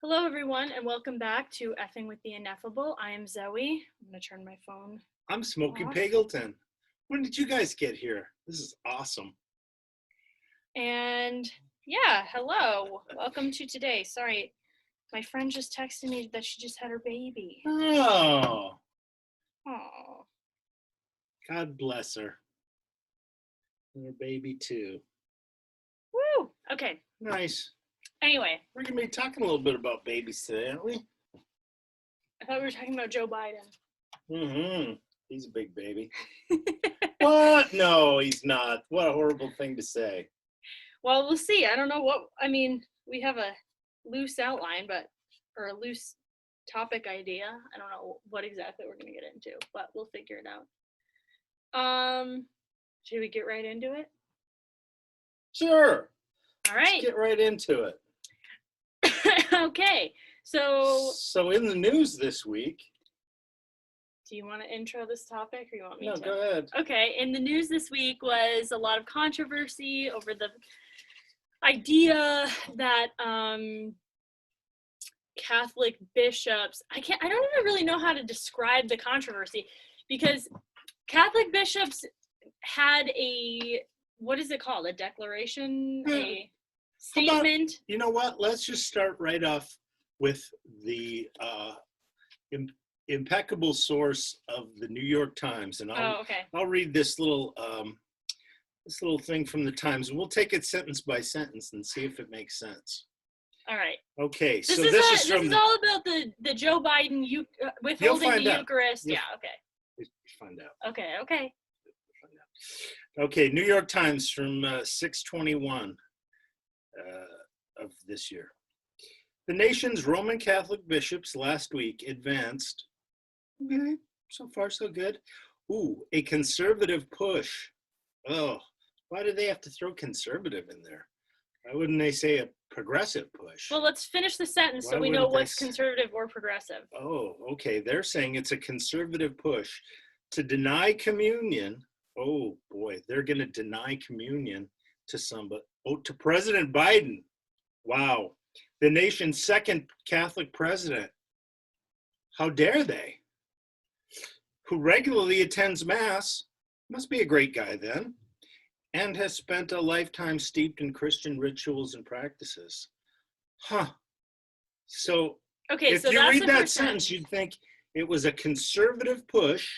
Hello, everyone, and welcome back to Effing with the Ineffable. I am Zoe. I'm going to turn my phone I'm Smokey off. Pagleton. When did you guys get here? This is awesome. And yeah, hello. Welcome to today. Sorry, my friend just texted me that she just had her baby. Oh, Oh, God bless her. And her baby, too. woo. Okay. Nice. Anyway, We're going to be talking a little bit about babies today, aren't we? I thought we were talking about Joe Biden. Mm-hmm. He's a big baby. What? No, he's not. What a horrible thing to say. Well, we'll see. I don't know what, we have a loose outline, or a loose topic idea. I don't know what exactly we're going to get into, but we'll figure it out. Should we get right into it? Sure. All right. Let's get right into it. Okay. So in the news this week. Do you want to intro this topic or you want me to? No, go ahead. Okay. In the news this week was a lot of controversy over the idea that Catholic bishops, I don't even really know how to describe the controversy, because Catholic bishops had what is it called? A declaration? A statement? You know what? Let's just start right off with the impeccable source of the New York Times, and I'll read this little thing from the Times, and we'll take it sentence by sentence and see if it makes sense. All right. Okay, this is all about the Joe Biden withholding the Eucharist. Yeah. Okay. You'll find out. Okay. Okay. New York Times from 6/21 of this year. The nation's Roman Catholic bishops last week advanced. Okay, so far so good. A conservative push. Oh, why do they have to throw conservative in there? Why wouldn't they say a progressive push? Well, let's finish the sentence so we know what's conservative or progressive. Oh, okay. They're saying it's a conservative push to deny communion. Oh, boy, they're going to deny communion to somebody. Oh, to President Biden. Wow. The nation's second Catholic president. How dare they? Who regularly attends Mass, must be a great guy then, and has spent a lifetime steeped in Christian rituals and practices. Huh. So, if you read that sentence, you'd think it was a conservative push.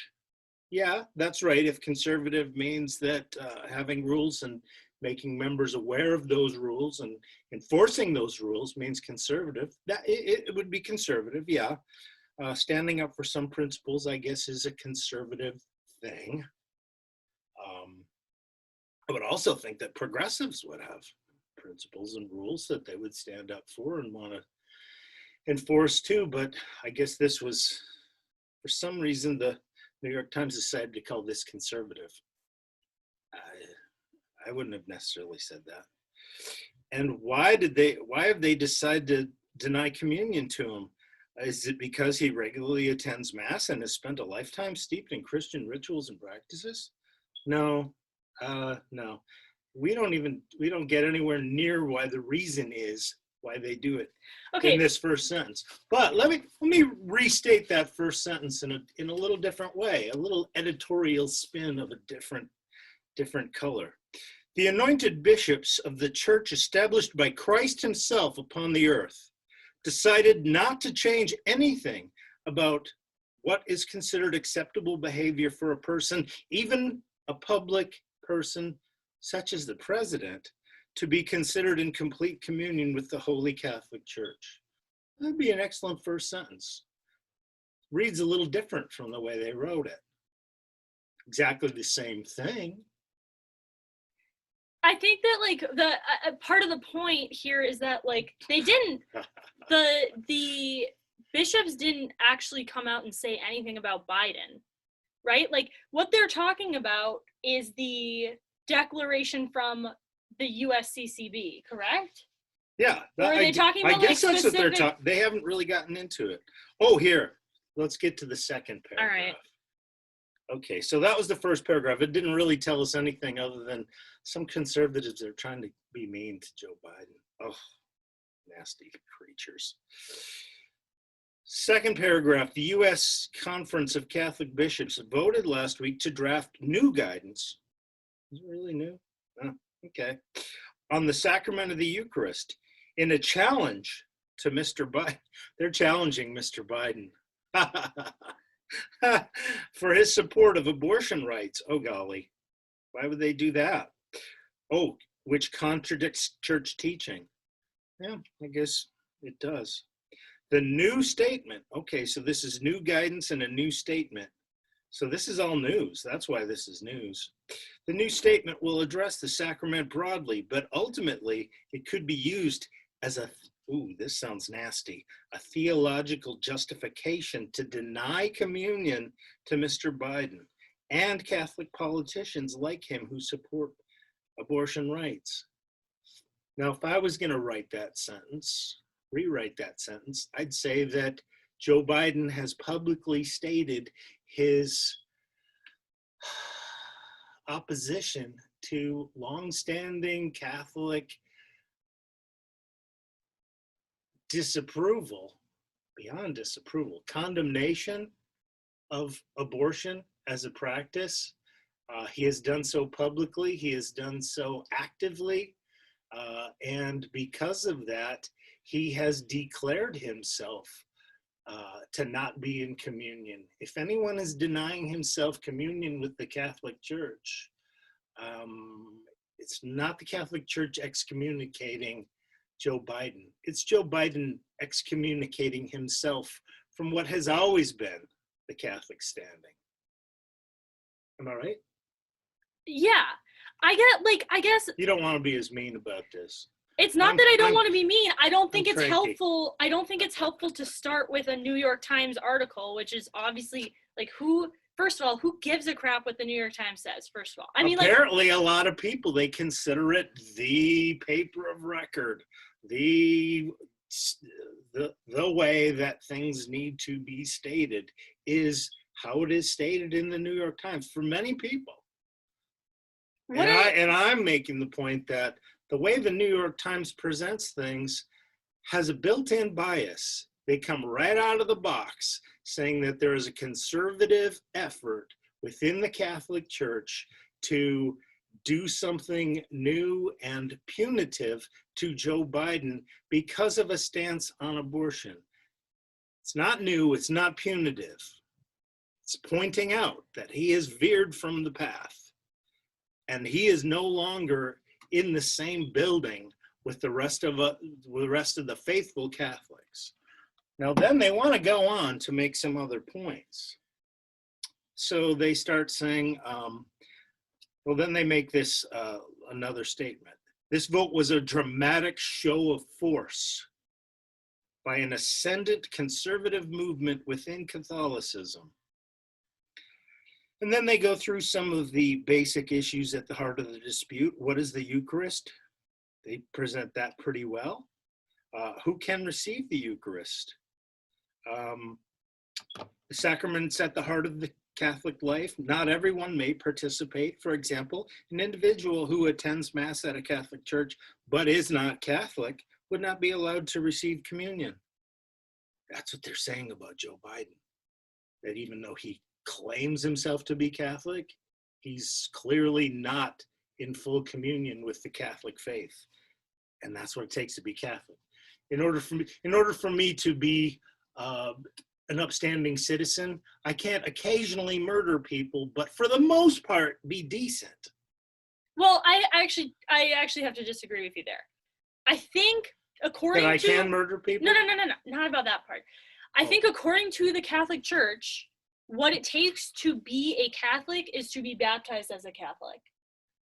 Yeah, that's right. If conservative means that having rules and making members aware of those rules and enforcing those rules means conservative, that it would be conservative, yeah. Standing up for some principles, I guess, is a conservative thing. I would also think that progressives would have principles and rules that they would stand up for and want to enforce too, but I guess this was, for some reason, the New York Times decided to call this conservative. I wouldn't have necessarily said that. And why have they decided to deny communion to him? Is it because he regularly attends Mass and has spent a lifetime steeped in Christian rituals and practices? No. We don't get anywhere near why the reason is why they do it in this first sentence. But let me restate that first sentence in a little different way, a little editorial spin of a different color. The anointed bishops of the church established by Christ himself upon the earth decided not to change anything about what is considered acceptable behavior for a person, even a public person such as the president, to be considered in complete communion with the Holy Catholic Church. That'd be an excellent first sentence. Reads a little different from the way they wrote it. Exactly the same thing. I think that the part of the point here is that they didn't, the bishops didn't actually come out and say anything about Biden, right? What they're talking about is the declaration from the USCCB, correct? Yeah. Or are they talking about I guess that's what they're talking. They haven't really gotten into it. Oh, here, let's get to the second paragraph. All right. Okay, so that was the first paragraph. It didn't really tell us anything other than some conservatives are trying to be mean to Joe Biden. Oh, Nasty creatures. Second paragraph, the U.S. Conference of Catholic Bishops voted last week to draft new guidance. Is it really new? Oh, okay. On the sacrament of the Eucharist in a challenge to Mr. Biden. They're challenging Mr. Biden for his support of abortion rights. Oh, golly. Why would they do that? Oh, which contradicts church teaching. Yeah, I guess it does. The new statement. Okay, so this is new guidance and a new statement. So this is all news. That's why this is news. The new statement will address the sacrament broadly, but ultimately it could be used as a, ooh, this sounds nasty, a theological justification to deny communion to Mr. Biden and Catholic politicians like him who support abortion rights. Now, if I was going to write that sentence, rewrite that sentence, I'd say that Joe Biden has publicly stated his opposition to longstanding Catholic disapproval, beyond disapproval, condemnation of abortion as a practice. He has done so publicly, he has done so actively, and because of that, he has declared himself to not be in communion. If anyone is denying himself communion with the Catholic Church, it's not the Catholic Church excommunicating Joe Biden. It's Joe Biden excommunicating himself from what has always been the Catholic standing. Am I right? Yeah. I guess You don't want to be as mean about this. it's not that I don't want to be mean. I don't think I'm it's cranky. helpful. I don't think it's helpful to start with a New York Times article, which is obviously like first of all, who gives a crap what the New York Times says, first of all? I mean, apparently a lot of people, they consider it the paper of record, the way that things need to be stated is how it is stated in the New York Times for many people. And I'm making the point that the way the New York Times presents things has a built-in bias. They come right out of the box saying that there is a conservative effort within the Catholic Church to do something new and punitive to Joe Biden because of a stance on abortion. It's not new, it's not punitive. It's pointing out that he has veered from the path and he is no longer in the same building with the rest of the faithful Catholics. Now, then they want to go on to make some other points. So they start saying, well, then they make this another statement. This vote was a dramatic show of force by an ascendant conservative movement within Catholicism. And then they go through some of the basic issues at the heart of the dispute. What is the Eucharist? They present that pretty well. Who can receive the Eucharist? The sacrament's at the heart of the Catholic life. Not everyone may participate. For example, an individual who attends Mass at a Catholic church but is not Catholic would not be allowed to receive communion. That's what they're saying about Joe Biden. That even though he claims himself to be Catholic, he's clearly not in full communion with the Catholic faith. And that's what it takes to be Catholic. In order for me to be an upstanding citizen, I can't occasionally murder people, but for the most part, be decent. Well, I actually have to disagree with you there. I think according that I to can murder people? No, not about that part. I think according to the Catholic Church, what it takes to be a Catholic is to be baptized as a Catholic.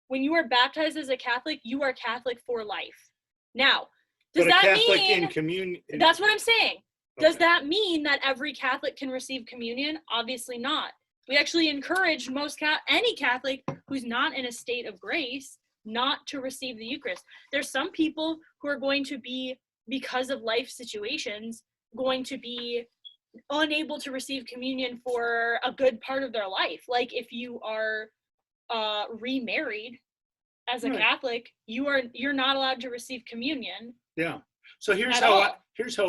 When you are baptized as a Catholic, you are Catholic for life. Now, does that Catholic mean in communion? That's what I'm saying. Does that mean that every Catholic can receive communion? Obviously not. We actually encourage any Catholic who's not in a state of grace not to receive the Eucharist. There's some people who are going to be, because of life situations, going to be unable to receive communion for a good part of their life. Like if you are remarried as a Catholic, you're not allowed to receive communion. Yeah. So here's how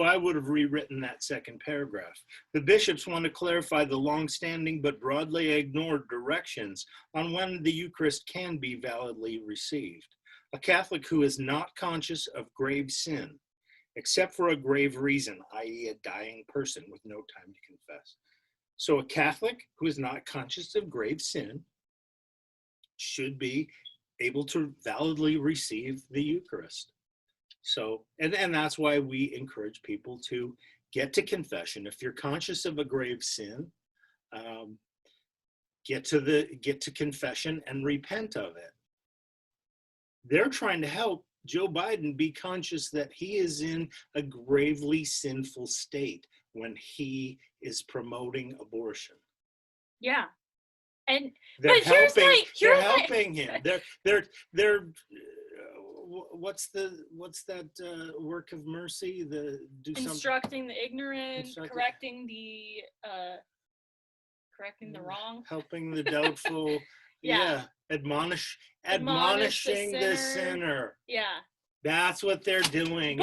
I would have rewritten that second paragraph. The bishops want to clarify the long-standing but broadly ignored directions on when the Eucharist can be validly received. A Catholic who is not conscious of grave sin, except for a grave reason, i.e. a dying person with no time to confess. So a Catholic who is not conscious of grave sin should be able to validly receive the Eucharist. So, and that's why we encourage people to get to confession. If you're conscious of a grave sin, get to confession and repent of it. They're trying to help Joe Biden be conscious that he is in a gravely sinful state when he is promoting abortion. Yeah. And they're helping him. They're what's that work of mercy? Instructing the ignorant, correcting the wrong, helping the doubtful. Yeah. Admonishing the sinner. Yeah. That's what they're doing.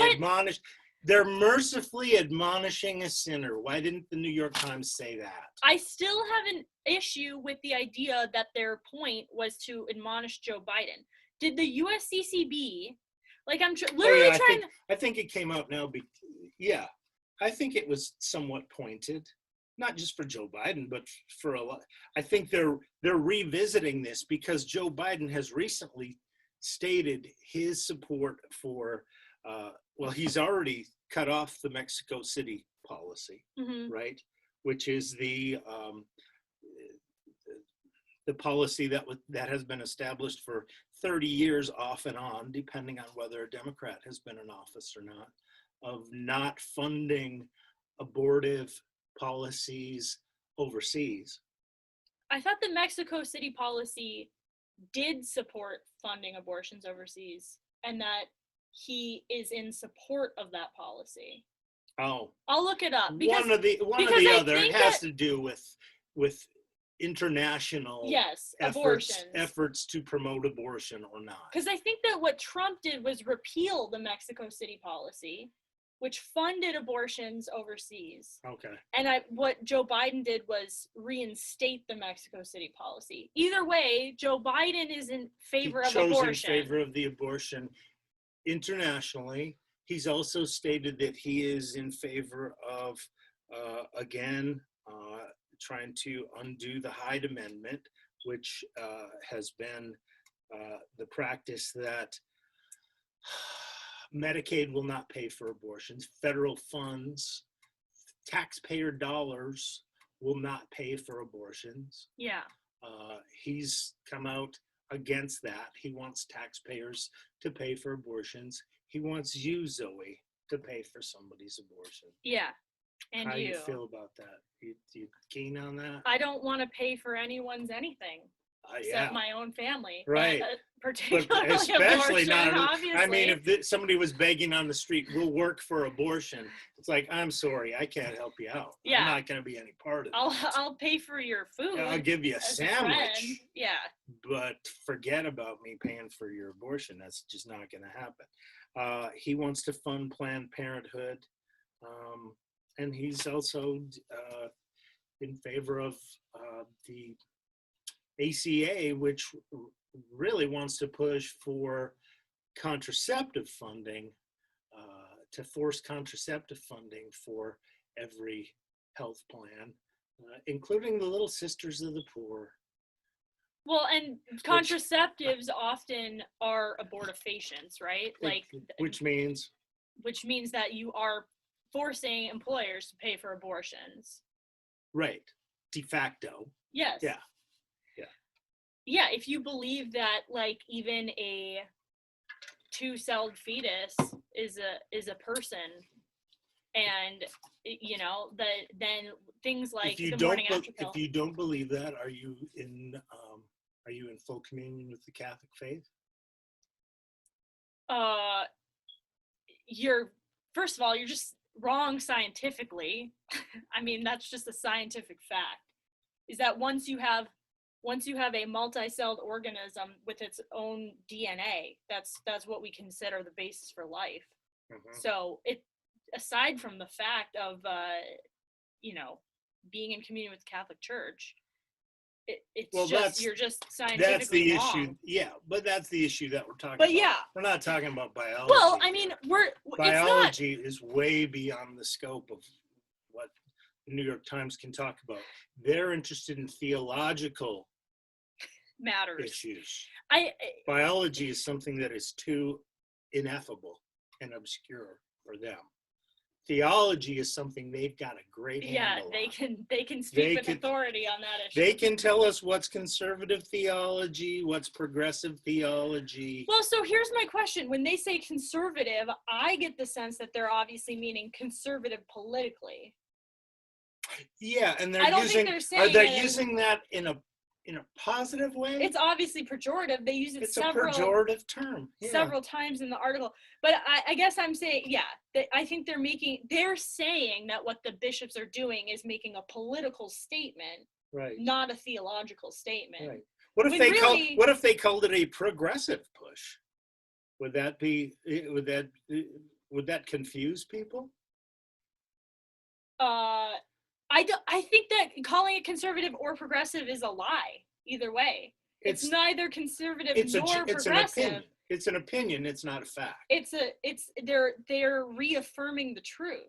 They're mercifully admonishing a sinner. Why didn't the New York Times say that? I still have an issue with the idea that their point was to admonish Joe Biden. Did the USCCB, I think it came out now. I think it was somewhat pointed, not just for Joe Biden, but for a lot. I think they're revisiting this because Joe Biden has recently stated his support for. He's already cut off the Mexico City policy, right? Which is the policy that has been established for 30 years off and on, depending on whether a Democrat has been in office or not, of not funding abortive policies overseas. I thought the Mexico City policy did support funding abortions overseas, and that he is in support of that policy. Oh, I'll look it up. One or the other. It has to do with international efforts to promote abortion or not. Because I think that what Trump did was repeal the Mexico City policy, which funded abortions overseas. Okay. And what Joe Biden did was reinstate the Mexico City policy. Either way, Joe Biden is in favor of abortion. In favor of the abortion internationally. He's also stated that he is in favor of, trying to undo the Hyde Amendment, which has been the practice that Medicaid will not pay for abortions. Federal funds, taxpayer dollars will not pay for abortions. Yeah. He's come out against that. He wants taxpayers to pay for abortions. He wants you, Zoe, to pay for somebody's abortion. Yeah. And How do you feel about that? You keen on that? I don't want to pay for anyone's anything. Except my own family. Right. Particularly but especially abortion, not, obviously. I mean, if somebody was begging on the street, we'll work for abortion. It's like, I'm sorry, I can't help you out. Yeah. I'm not going to be any part of it. I'll pay for your food. I'll give you a sandwich. Yeah. But forget about me paying for your abortion. That's just not going to happen. He wants to fund Planned Parenthood. And he's also in favor of the ACA, which really wants to push for contraceptive funding, to force contraceptive funding for every health plan, including the Little Sisters of the Poor. Well, and contraceptives often are abortifacients, right? Which means that you are forcing employers to pay for abortions. Right. De facto. Yes. Yeah. Yeah, if you believe that even a two-celled fetus is a person, and then things like the morning after pill. If you don't believe that, are you in full communion with the Catholic faith? First of all, you're just wrong scientifically. I mean, that's just a scientific fact. Is that once you have a multi-celled organism with its own DNA, that's what we consider the basis for life. So it, aside from the fact of, you know, being in communion with the Catholic Church, it's Well, just, you're just that's scientifically the wrong. issue. Yeah, but that's the issue that we're talking But about. yeah. We're not talking about biology. Well, I mean, biology is way beyond the scope of what the New York Times can talk about. They're interested in theological matters. Issues. Biology is something that is too ineffable and obscure for them. Theology is something they've got a great handle on. They can speak with authority on that issue. They can tell us what's conservative theology, what's progressive theology. Well, so here's my question. When they say conservative, I get the sense that they're obviously meaning conservative politically. Yeah, and I don't think they're saying are they using that in a positive way? It's obviously pejorative. They use it it's a pejorative term. Yeah. Several times in the article. But I guess I'm saying, I think they're saying that what the bishops are doing is making a political statement, right, not a theological statement. Right. What if they called it a progressive push? Would that confuse people? I think that calling it conservative or progressive is a lie. Either way, it's neither conservative nor progressive. It's an opinion. It's not a fact. They're reaffirming the truth.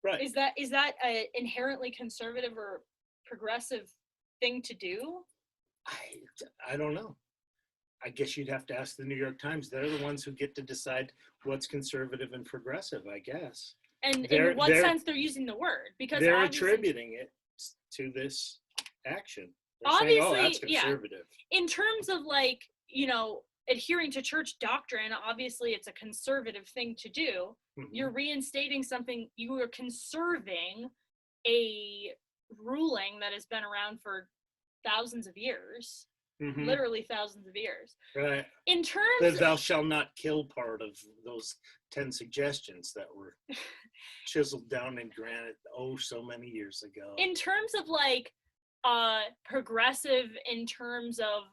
Right. Is that a inherently conservative or progressive thing to do? I don't know. I guess you'd have to ask the New York Times. They're the ones who get to decide what's conservative and progressive, I guess. And in what sense they're using the word? Because they're attributing it to this action. They're obviously, saying, oh, that's conservative. Yeah. In terms of adhering to church doctrine, obviously it's a conservative thing to do. Mm-hmm. You're reinstating something, you are conserving a ruling that has been around for thousands of years. Mm-hmm. Literally thousands of years. Right. In terms the thou shalt not kill part of those 10 suggestions that were chiseled down in granite so many years ago. In terms of progressive, in terms of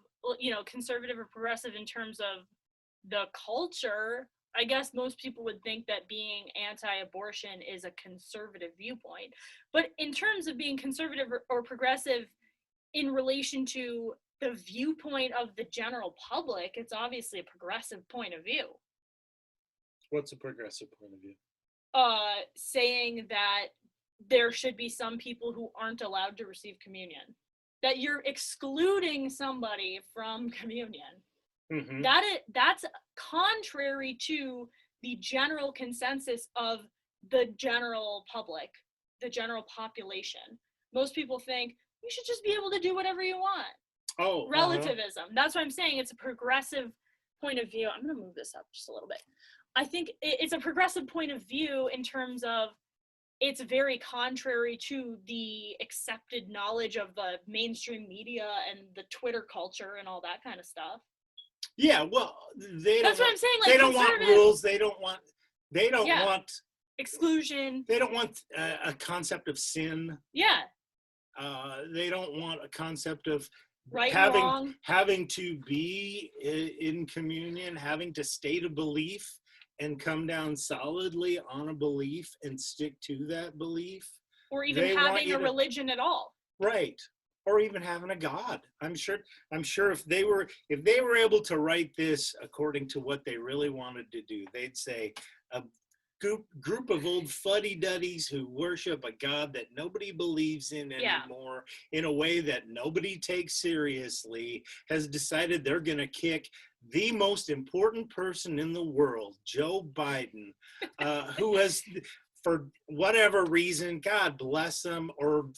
conservative or progressive in terms of the culture, I guess most people would think that being anti-abortion is a conservative viewpoint. But in terms of being conservative or progressive in relation to the viewpoint of the general public, it's obviously a progressive point of view. What's a progressive point of view? Saying that there should be some people who aren't allowed to receive communion. That you're excluding somebody from communion. Mm-hmm. That's contrary to the general consensus of the general public, the general population. Most people think you should just be able to do whatever you want. Oh, relativism. That's what I'm saying. It's a progressive point of view. I'm going to move this up just a little bit. I think it's a progressive point of view in terms of it's very contrary to the accepted knowledge of the mainstream media and the Twitter culture and all that kind of stuff. Yeah, well, that's what I'm saying. They don't want rules. They don't want exclusion. They don't want a concept of sin. Yeah. They don't want a concept of right having to be in communion, having to state a belief and come down solidly on a belief and stick to that belief. Or even having a religion at all. Right. Or even having a God. I'm sure if they were able to write this according to what they really wanted to do, they'd say a group of old fuddy-duddies who worship a God that nobody believes in anymore, in a way that nobody takes seriously, has decided they're going to kick the most important person in the world, Joe Biden, who has, for whatever reason, God bless him, or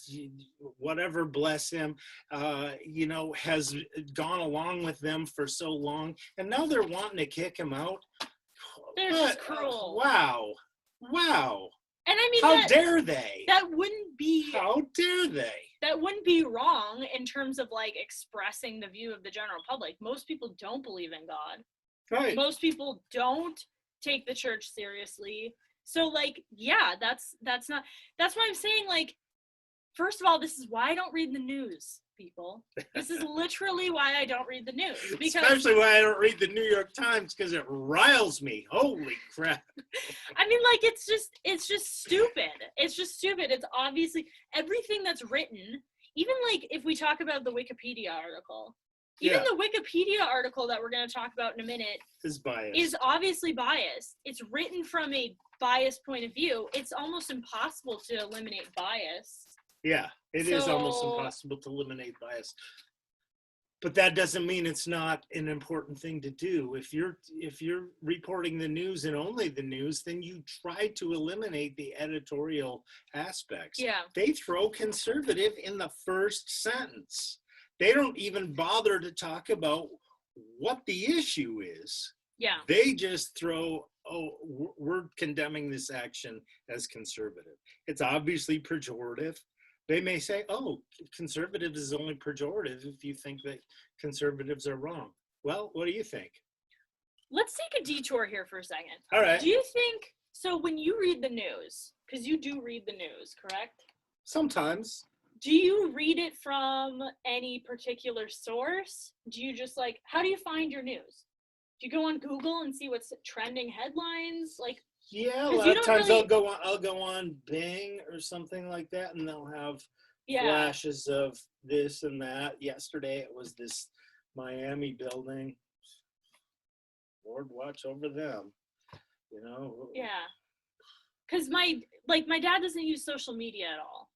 whatever bless him, has gone along with them for so long, and now they're wanting to kick him out. They're just cruel. Wow. And I mean, how dare they? That wouldn't be. How dare they? That wouldn't be wrong in terms of expressing the view of the general public. Most people don't believe in God. Right. Most people don't take the church seriously. So that's not. That's why I'm saying first of all, this is why I don't read the news. people. This is literally why I don't read the news. Because Especially why I don't read the New York Times, because it riles me. Holy crap. I mean, like, it's just stupid. It's just stupid. It's obviously everything that's written, even like if we talk about the Wikipedia article, even the Wikipedia article that we're going to talk about in a minute is biased. Is obviously biased. It's written from a biased point of view. It's almost impossible to eliminate bias. Yeah, it is almost impossible to eliminate bias. But that doesn't mean it's not an important thing to do. If you're reporting the news and only the news, then you try to eliminate the editorial aspects. Yeah. They throw conservative in the first sentence. They don't even bother to talk about what the issue is. Yeah. They just throw, we're condemning this action as conservative. It's obviously pejorative. They may say, conservative is only pejorative if you think that conservatives are wrong. Well, what do you think? Let's take a detour here for a second. All right. Do you think, so when you read the news, because you do read the news, correct? Sometimes. Do you read it from any particular source? Do you just how do you find your news? Do you go on Google and see what's trending headlines? Yeah, a lot of times I'll go on Bing or something like that, and they'll have flashes of this and that. Yesterday it was this Miami building. Lord, watch over them. Yeah. Because my dad doesn't use social media at all.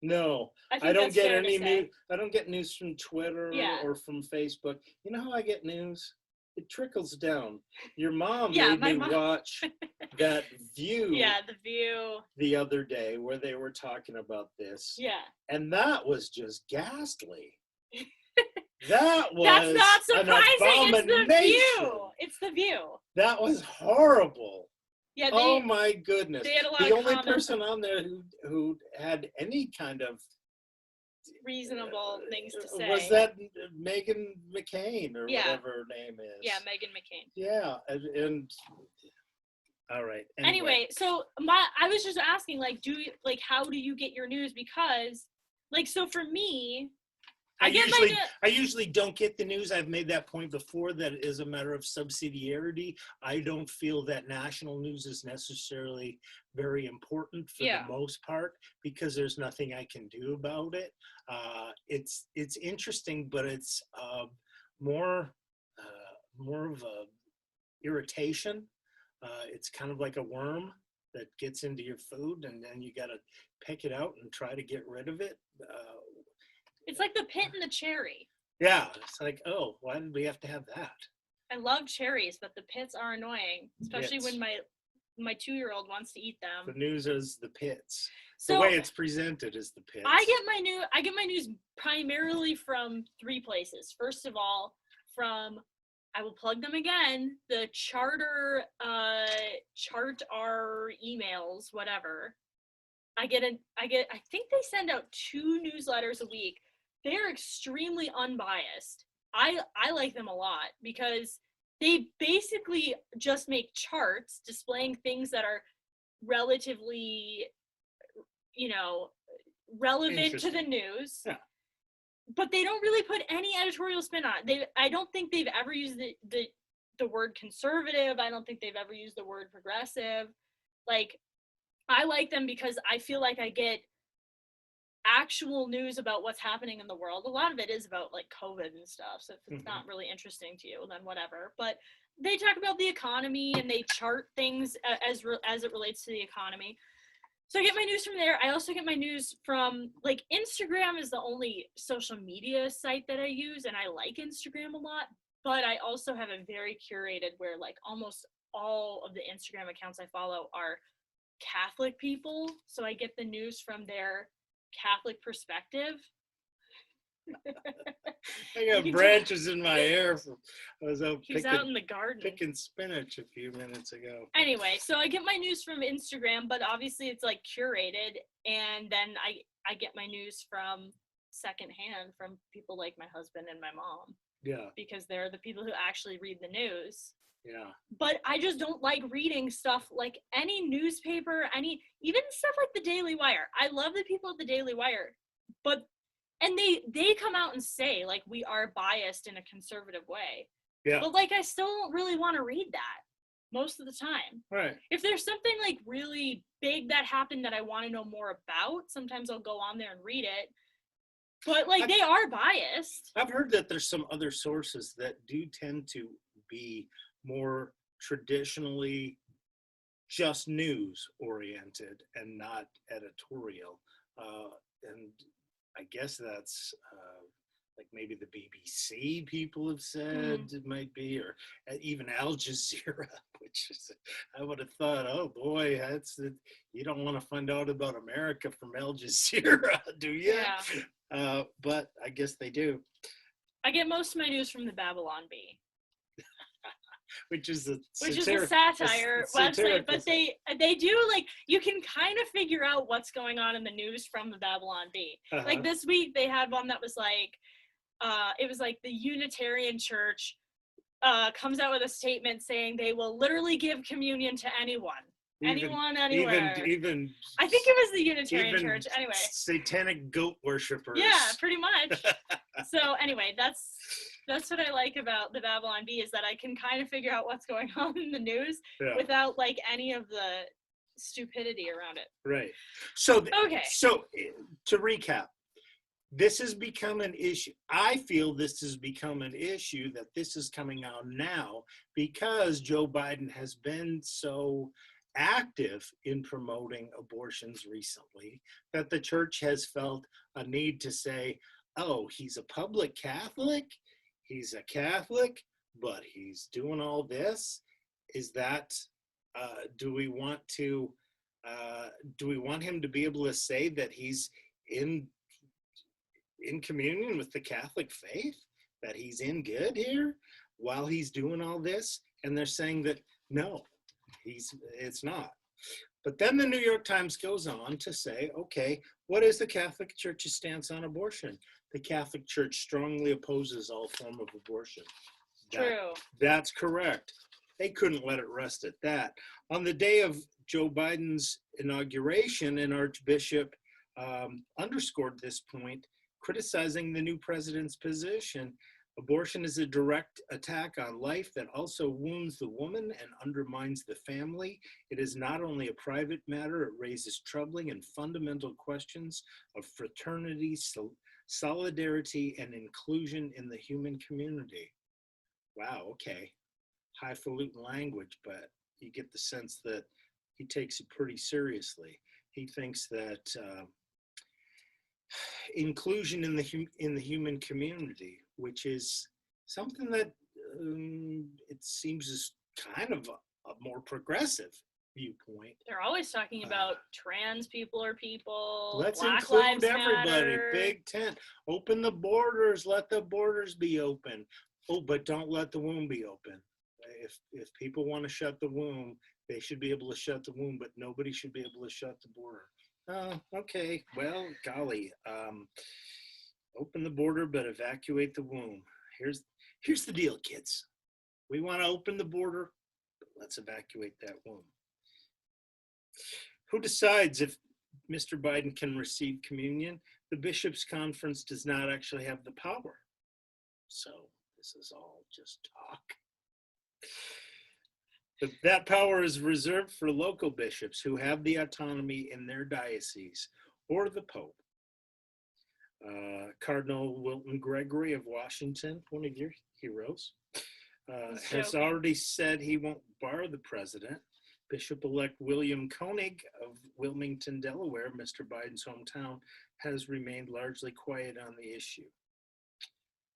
No, I don't get any news. I don't get news from Twitter or from Facebook. You know how I get news? It trickles down. Your mom made me watch that View. Yeah, the View. The other day where they were talking about this. Yeah. And that was just ghastly. That was That's not surprising. An abomination. It's the View. That was horrible. Yeah. Oh my goodness. They had a lot the of only comments. person on there who had any kind of reasonable things to say was that Meghan McCain or whatever her name is. Yeah, Meghan McCain. Yeah, and all right. Anyway, so I was just asking, how do you get your news? Because, so for me, I usually don't get the news. I've made that point before, that it is a matter of subsidiarity. I don't feel that national news is necessarily very important for the most part, because there's nothing I can do about it. It's interesting, but it's more of a irritation. It's kind of like a worm that gets into your food, and then you got to pick it out and try to get rid of it. It's like the pit and the cherry. Yeah, it's like, why did we have to have that? I love cherries, but the pits are annoying, especially when my 2-year-old wants to eat them. The news is the pits. So, the way it's presented is the pits. I get my news primarily from 3 places. First of all, from, I will plug them again, the chart our emails, whatever. I think they send out 2 newsletters a week. They're extremely unbiased. I like them a lot because they basically just make charts displaying things that are relatively, relevant to the news. Yeah. But they don't really put any editorial spin on it. I don't think they've ever used the word conservative. I don't think they've ever used the word progressive. I like them because I feel like I get actual news about what's happening in the world. A lot of it is about COVID and stuff. So if it's not really interesting to you, then whatever. But they talk about the economy and they chart things as it relates to the economy. So I get my news from there. I also get my news from Instagram is the only social media site that I use, and I like Instagram a lot. But I also have a very curated where almost all of the Instagram accounts I follow are Catholic people, so I get the news from their Catholic perspective. I got branches in my hair. I was out out in the garden picking spinach a few minutes ago. Anyway, so I get my news from Instagram, but obviously it's curated, and then I get my news from secondhand from people like my husband and my mom. Yeah. Because they're the people who actually read the news. Yeah. But I just don't like reading stuff any newspaper, even stuff like the Daily Wire. I love the people at the Daily Wire, but and they come out and say, like, we are biased in a conservative way. Yeah. But, like, I still don't really want to read that most of the time. Right. If there's something, like, really big that happened that I want to know more about, sometimes I'll go on there and read it. But, like, they are biased. I've heard that there's some other sources that do tend to be more traditionally just news oriented and not editorial. And I guess that's like maybe the BBC people have said it might be, or even Al Jazeera, which is, I would have thought, oh boy, you don't want to find out about America from Al Jazeera, do you? Yeah. But I guess they do. I get most of my news from the Babylon Bee. Which is a satire website, but they do, like, you can kind of figure out what's going on in the news from the Babylon Bee. Like this week they had one that was like, it was like the Unitarian Church comes out with a statement saying they will literally give communion to anyone. Anyone, anywhere. Even I think it was the Unitarian Church. Anyway, satanic goat worshippers. Yeah, pretty much. So anyway, that's what I like about the Babylon Bee, is that I can kind of figure out what's going on in the news without, like, any of the stupidity around it. Right. So to recap, this has become an issue. I feel this has become an issue, that this is coming out now because Joe Biden has been so active in promoting abortions recently that the church has felt a need to say, oh, he's a public Catholic, he's a Catholic, but he's doing all this. Is that, do we want him to be able to say that he's in communion with the Catholic faith, that he's in good here while he's doing all this? And they're saying that no, it's not. But then the New York Times goes on to say, okay, what is the Catholic Church's stance on abortion? The Catholic Church strongly opposes all form of abortion. True. That's correct. They couldn't let it rest at that. On the day of Joe Biden's inauguration, an archbishop underscored this point, criticizing the new president's position. Abortion is a direct attack on life that also wounds the woman and undermines the family. It is not only a private matter, it raises troubling and fundamental questions of fraternity, solidarity, and inclusion in the human community. Wow, okay. Highfalutin language, but you get the sense that he takes it pretty seriously. He thinks that inclusion in the human community, which is something that it seems is kind of a more progressive viewpoint. They're always talking about trans people or people. Let's Black include Lives everybody. Matter. Big tent. Open the borders. Let the borders be open. Oh, but don't let the womb be open. If people want to shut the womb, they should be able to shut the womb, but nobody should be able to shut the border. Oh, okay. Well, golly. Open the border, but evacuate the womb. Here's the deal, kids. We want to open the border, but let's evacuate that womb. Who decides if Mr. Biden can receive communion? The Bishops' Conference does not actually have the power. So this is all just talk. That power is reserved for local bishops who have the autonomy in their diocese, or the Pope. Cardinal Wilton Gregory of Washington, one of your heroes, has already said he won't bar the president. Bishop-elect William Koenig of Wilmington, Delaware, Mr. Biden's hometown, has remained largely quiet on the issue.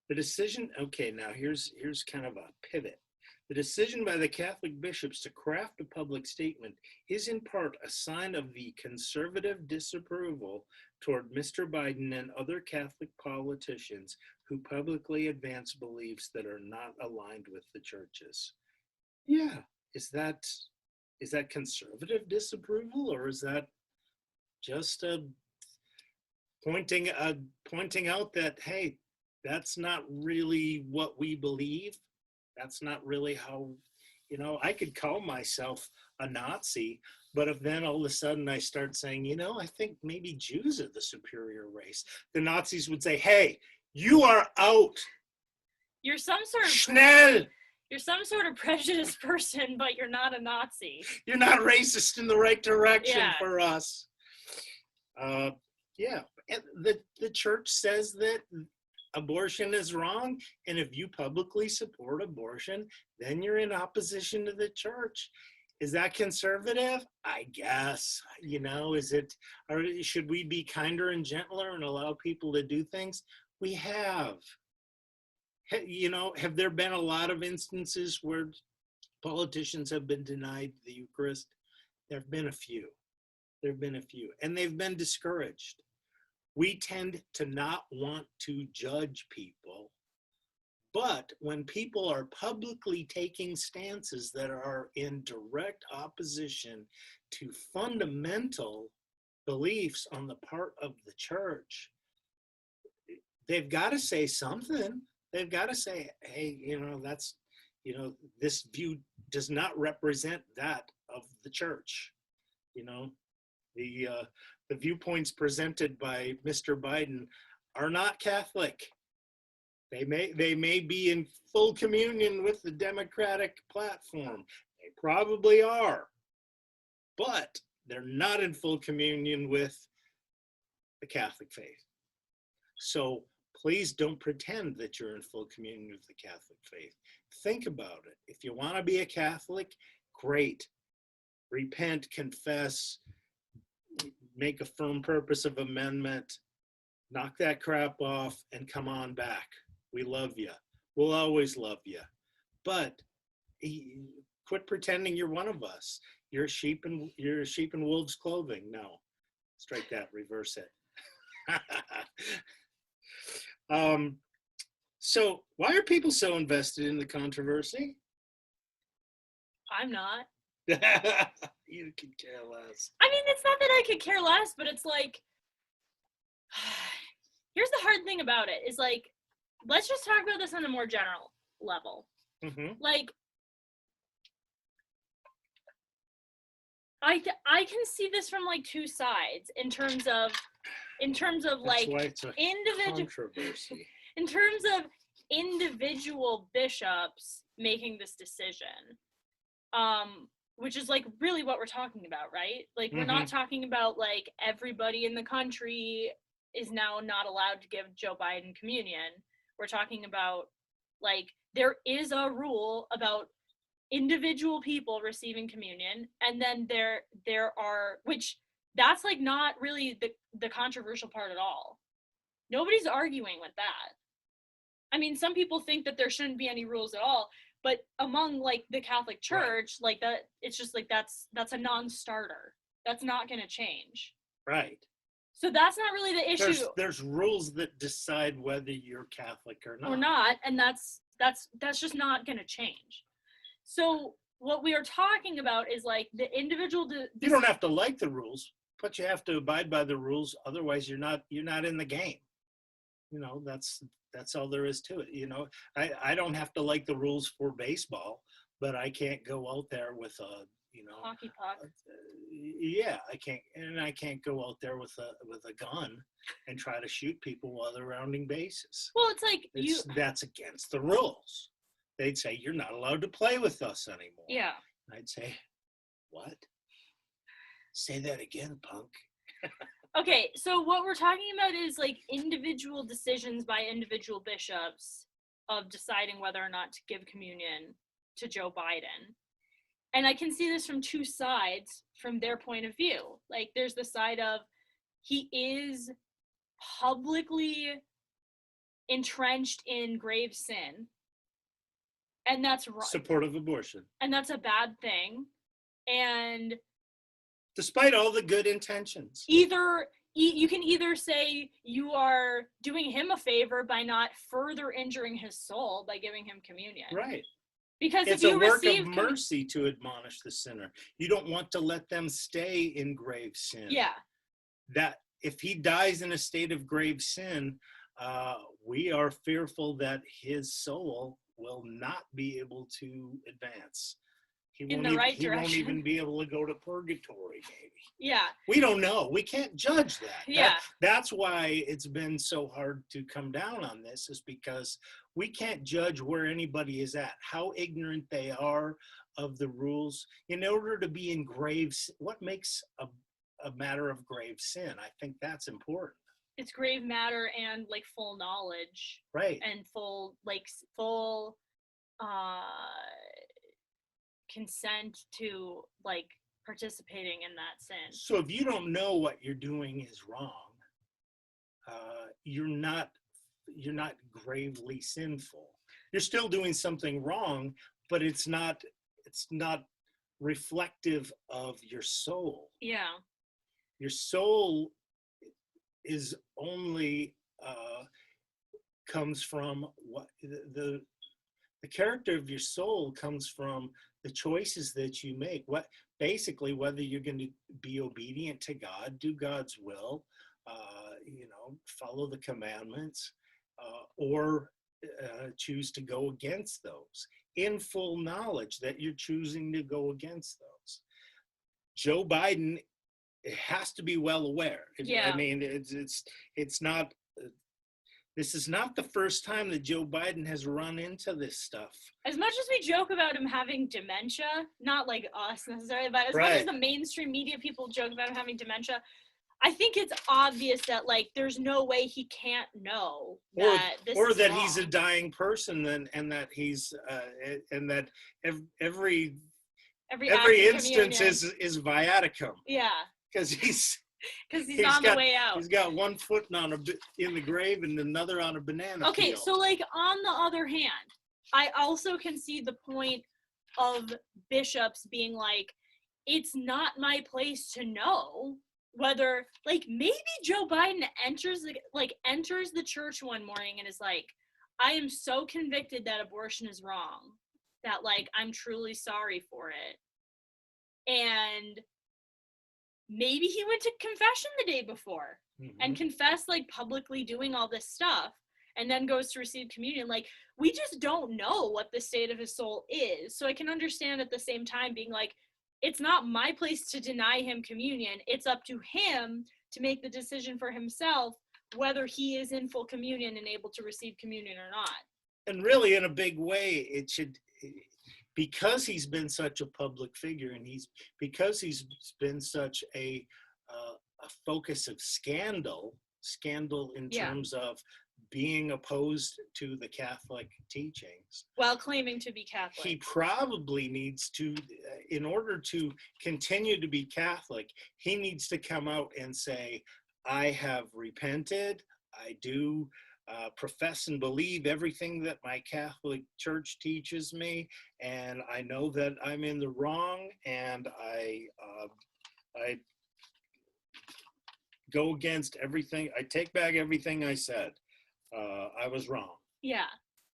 The decision, okay, now here's kind of a pivot. The decision by the Catholic bishops to craft a public statement is in part a sign of the conservative disapproval toward Mr. Biden and other Catholic politicians who publicly advance beliefs that are not aligned with the church's. Yeah, is that conservative disapproval, or is that just pointing out that, hey, that's not really what we believe? That's not really how You know, I could call myself a Nazi, but if then all of a sudden I start saying, you know, I think maybe Jews are the superior race, the Nazis would say, hey, you are out. You're some sort of Schnell. You're some sort of prejudiced person, but you're not a Nazi. You're not racist in the right direction Yeah. for us. Yeah, and the church says that abortion is wrong, and if you publicly support abortion, then you're in opposition to the church. Is that conservative? I guess. You know, is it, or should we be kinder and gentler and allow people to do things? We have. You know, have there been a lot of instances where politicians have been denied the Eucharist? There have been a few. There have been a few, and they've been discouraged. We tend to not want to judge people, but when people are publicly taking stances that are in direct opposition to fundamental beliefs on the part of the church, they've got to say something. They've got to say, hey, you know, that's, you know, this view does not represent that of the church. You know, the viewpoints presented by Mr. Biden are not Catholic. They may be in full communion with the Democratic platform. They probably are, but they're not in full communion with the Catholic faith. So please don't pretend that you're in full communion with the Catholic faith. Think about it. If you want to be a Catholic, great. Repent, confess, make a firm purpose of amendment, knock that crap off, and come on back. We love you. We'll always love you. But quit pretending you're one of us. You're sheep in wolves' clothing. No, strike that, reverse it. So why are people so invested in the controversy? I'm not. You could care less. I mean, it's not that I could care less, but it's like, here's the hard thing about it is like, let's just talk about this on a more general level. Mm-hmm. Like, I can see this from like two sides in terms of That's like why it's a individual controversy. in terms of individual bishops making this decision, which is like really what we're talking about, right? Like, we're not talking about like everybody in the country is now not allowed to give Joe Biden communion. We're talking about like there is a rule about individual people receiving communion, and then there are, which that's like not really the controversial part at all. Nobody's arguing with that. I mean, some people think that there shouldn't be any rules at all, but among like the Catholic Church, right, like that, it's just like that's a non-starter. That's not going to change. Right. So that's not really the issue. There's rules that decide whether you're Catholic or not. Or not, and that's just not going to change. So what we are talking about is like the individual. You don't have to like the rules, but you have to abide by the rules. Otherwise, you're not in the game. You know, that's all there is to it. You know, I don't have to like the rules for baseball, but I can't go out there with a, you know, hockey puck. Yeah, I can't go out there with a gun and try to shoot people while they're rounding bases. Well, it's like that's against the rules. They'd say you're not allowed to play with us anymore. Yeah. I'd say, what? Say that again, punk. Okay, so what we're talking about is like individual decisions by individual bishops of deciding whether or not to give communion to Joe Biden. And I can see this from two sides from their point of view. Like, there's the side of he is publicly entrenched in grave sin, and that's right. Support of abortion. And that's a bad thing. And despite all the good intentions. You can either say you are doing him a favor by not further injuring his soul by giving him communion. Right. Because it's if you a work of mercy to admonish the sinner. You don't want to let them stay in grave sin. Yeah. That if he dies in a state of grave sin, we are fearful that his soul will not be able to advance. in the right he won't direction. even be able to go to purgatory, maybe. Yeah. We don't know. We can't judge that. Yeah. That's why it's been so hard to come down on this, is because we can't judge where anybody is at, how ignorant they are of the rules. In order to be in grave, what makes a matter of grave sin? I think that's important. It's grave matter and like full knowledge. Right. And full consent to like participating in that sin. So if you don't know what you're doing is wrong, you're not gravely sinful. You're still doing something wrong, but it's not reflective of your soul. Yeah. Your soul is only comes from what the character of your soul comes from the choices that you make. Basically whether you're going to be obedient to God, do God's will, follow the commandments, or choose to go against those in full knowledge that you're choosing to go against those. Joe Biden has to be well aware. Yeah. I mean, it's not. This is not the first time that Joe Biden has run into this stuff. As much as we joke about him having dementia, not like us necessarily, but as much as the mainstream media people joke about him having dementia, I think it's obvious that like there's no way he can't know that this is that wrong. He's a dying person, and that he's and that every instance is viaticum. Yeah. Because he's on the way out. He's got one foot in the grave and another on a banana Okay, field. so like on the other hand, I also can see the point of bishops being like, it's not my place to know whether, like, maybe Joe Biden enters the church one morning and is like, I am so convicted that abortion is wrong that like I'm truly sorry for it. And maybe he went to confession the day before and confessed like publicly doing all this stuff and then goes to receive communion. Like, we just don't know what the state of his soul is. So I can understand at the same time being like, it's not my place to deny him communion. It's up to him to make the decision for himself whether he is in full communion and able to receive communion or not. And really, in a big way, it should, because he's been such a public figure, and because he's been such a focus of scandal in terms of being opposed to the Catholic teachings while claiming to be Catholic. He probably needs to, in order to continue to be Catholic, he needs to come out and say, I have repented. I do profess and believe everything that my Catholic Church teaches me, and I know that I'm in the wrong, and I go against everything. I take back everything I said. I was wrong. Yeah.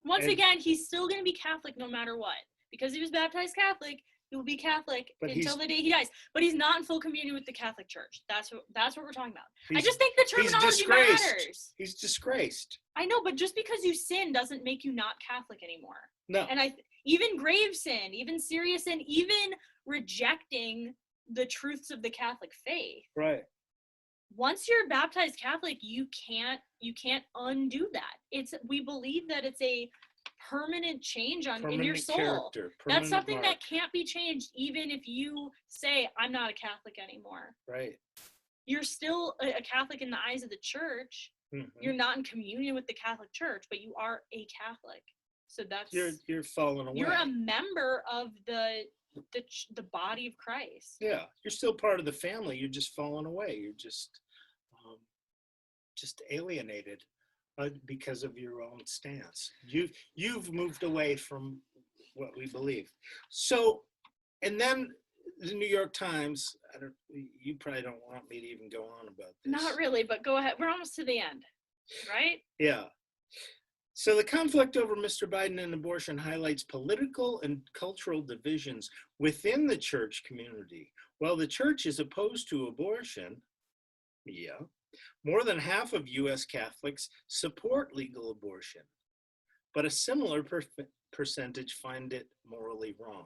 Once again, he's still going to be Catholic no matter what. Because he was baptized Catholic, he will be Catholic until the day he dies. But he's not in full communion with the Catholic Church. That's what we're talking about. I just think the terminology matters. He's disgraced. I know, but just because you sin doesn't make you not Catholic anymore. No. And even grave sin, even serious sin, even rejecting the truths of the Catholic faith. Right. Once you're baptized Catholic, you can't undo that. We believe that it's a permanent change in your soul. That's something that can't be changed, even if you say, I'm not a Catholic anymore. Right. You're still a Catholic in the eyes of the church. Mm-hmm. You're not in communion with the Catholic Church, but you are a Catholic. So that's you're falling away. You're a member of the body of Christ. Yeah, you're still part of the family. You're just falling away. You're just alienated because of your own stance. You've moved away from what we believe. So, and then the New York Times. You probably don't want me to even go on about this. Not really, but go ahead. We're almost to the end, right? Yeah. So the conflict over Mr. Biden and abortion highlights political and cultural divisions within the church community. While the church is opposed to abortion, more than half of U.S. Catholics support legal abortion, but a similar percentage find it morally wrong.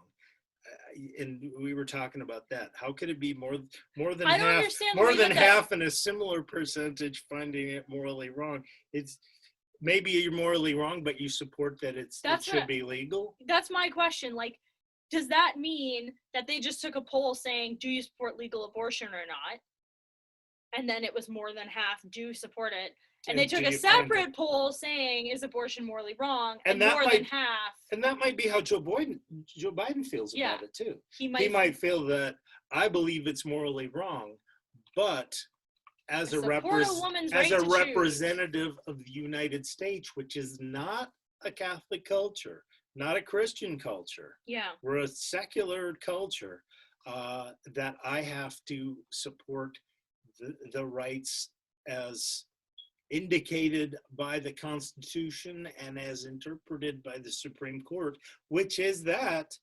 and we were talking about that. How could it be more than I don't half, understand more where you than get that. half, and a similar percentage finding it morally wrong? It's maybe you're morally wrong, but you support that it should be legal. That's my question. Like, does that mean that they just took a poll saying, do you support legal abortion or not? And then it was more than half do support it. And they took a separate poll saying, is abortion morally wrong? And more than half. And that might be how Joe Biden feels about it too. He might feel that I believe it's morally wrong, but as a representative of the United States, which is not a Catholic culture, not a Christian culture. Yeah. We're a secular culture, that I have to support the rights as indicated by the Constitution and as interpreted by the Supreme Court, which is that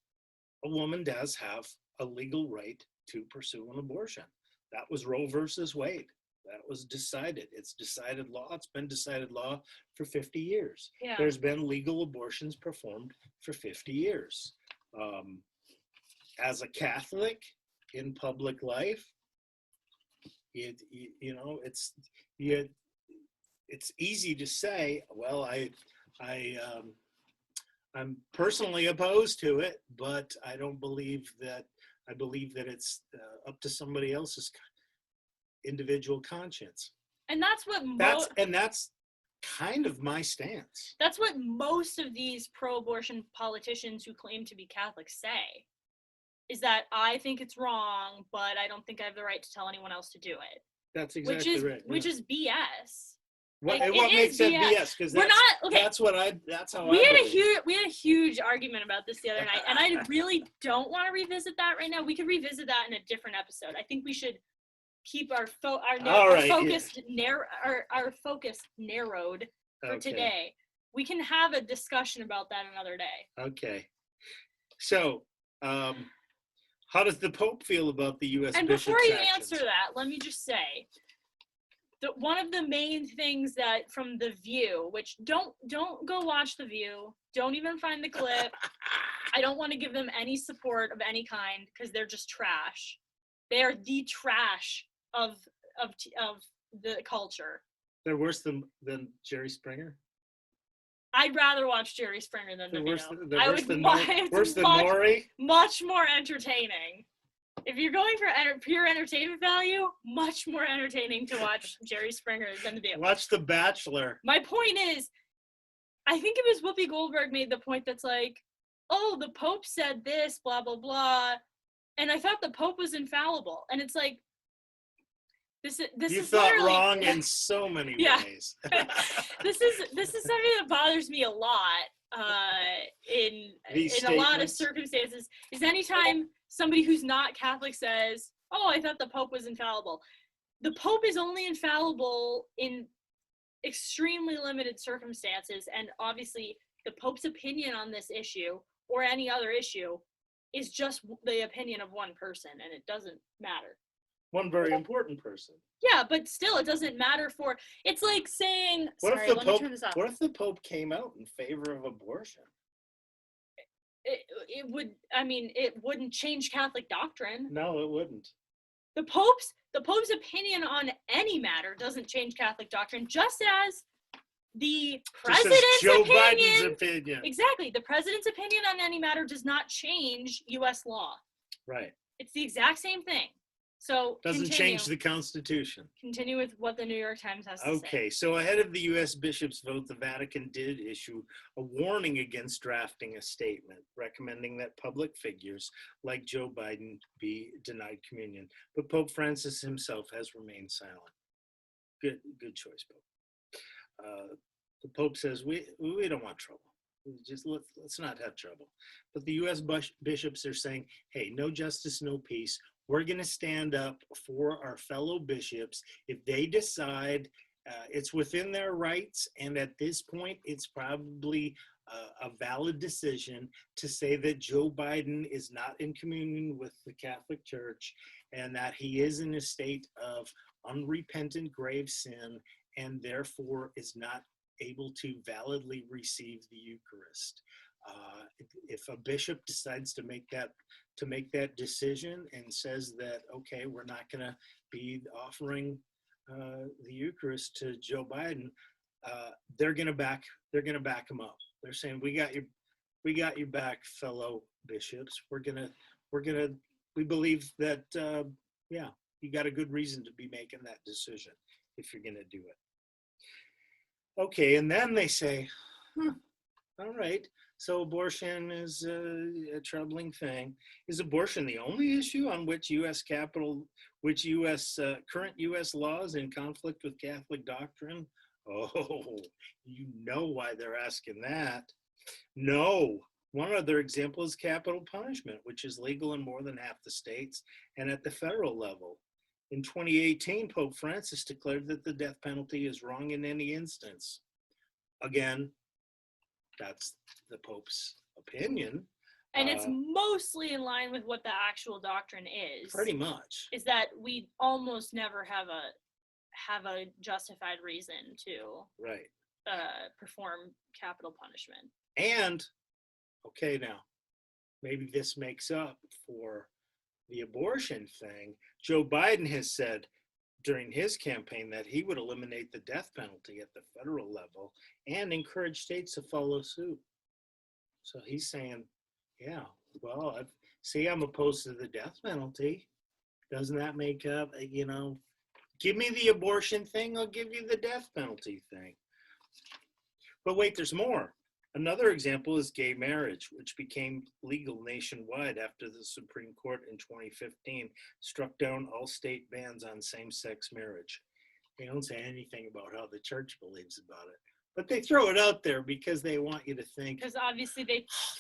a woman does have a legal right to pursue an abortion. That was Roe versus Wade. That was decided. It's decided law. It's been decided law for 50 years. Yeah. There's been legal abortions performed for 50 years. As a Catholic in public life, it's easy to say, well, I'm personally opposed to it, but I don't believe that. I believe that it's up to somebody else's individual conscience. And that's what that's kind of my stance. That's what most of these pro-abortion politicians who claim to be Catholic say, is that I think it's wrong, but I don't think I have the right to tell anyone else to do it. That's exactly right. Which is BS. What makes that BS? Because that's how we had a huge argument about this the other night, and I really don't want to revisit that right now. We could revisit that in a different episode. I think we should keep our focus narrowed for today. We can have a discussion about that another day. Okay. So, how does the Pope feel about the U.S. And bishop's before you actions? answer that, let me just say that one of the main things that from The View, which don't go watch The View, don't even find the clip. I don't want to give them any support of any kind because they're just trash. They are the trash of the culture. They're worse than Jerry Springer? I'd rather watch Jerry Springer than The View. Worse than Maury? Much more entertaining. If you're going for pure entertainment value, much more entertaining to watch Jerry Springer than The View. Watch The Bachelor. My point is, I think it was Whoopi Goldberg made the point that's like, oh, the Pope said this, blah, blah, blah. And I thought the Pope was infallible. And it's like, this you is thought wrong in so many ways. This is something that bothers me a lot in a lot of circumstances, is anytime somebody who's not Catholic says, oh, I thought the Pope was infallible. The Pope is only infallible in extremely limited circumstances, and obviously the Pope's opinion on this issue or any other issue is just the opinion of one person, and it doesn't matter. One very important person. Yeah, but still, it doesn't matter for. It's like saying. What if the Pope came out in favor of abortion? It would. I mean, it wouldn't change Catholic doctrine. No, it wouldn't. The Pope's opinion on any matter doesn't change Catholic doctrine, just as the president's Biden's opinion. Exactly, the president's opinion on any matter does not change U.S. law. Right. It's the exact same thing. So doesn't change the Constitution. Continue with what the New York Times has to say. Okay, so ahead of the U.S. bishops' vote, the Vatican did issue a warning against drafting a statement recommending that public figures like Joe Biden be denied communion. But Pope Francis himself has remained silent. Good choice, Pope. The Pope says we don't want trouble. Just let's not have trouble. But the U.S. bishops are saying, hey, no justice, no peace. We're going to stand up for our fellow bishops if they decide it's within their rights. And at this point, it's probably a valid decision to say that Joe Biden is not in communion with the Catholic Church and that he is in a state of unrepentant grave sin and therefore is not able to validly receive the Eucharist. If a bishop decides to make that decision and says that, okay, we're not going to be offering the Eucharist to Joe Biden, they're going to back him up. They're saying, we got your back, fellow bishops. We believe that, you got a good reason to be making that decision if you're going to do it. Okay, and then they say, all right, so abortion is a troubling thing. Is abortion the only issue on which current U.S. law is in conflict with Catholic doctrine? Oh, you know why they're asking that. No. One other example is capital punishment, which is legal in more than half the states and at the federal level. In 2018, Pope Francis declared that the death penalty is wrong in any instance. Again, that's the Pope's opinion. And it's mostly in line with what the actual doctrine is. Pretty much. Is that we almost never have a justified reason to perform capital punishment. And, okay, now, maybe this makes up for the abortion thing. Joe Biden has said during his campaign that he would eliminate the death penalty at the federal level and encourage states to follow suit. So he's saying, yeah, well, I'm opposed to the death penalty. Doesn't that make up, give me the abortion thing, I'll give you the death penalty thing. But wait, there's more. Another example is gay marriage, which became legal nationwide after the Supreme Court in 2015 struck down all state bans on same-sex marriage. They don't say anything about how the church believes about it, but they throw it out there because they want you to think. Because obviously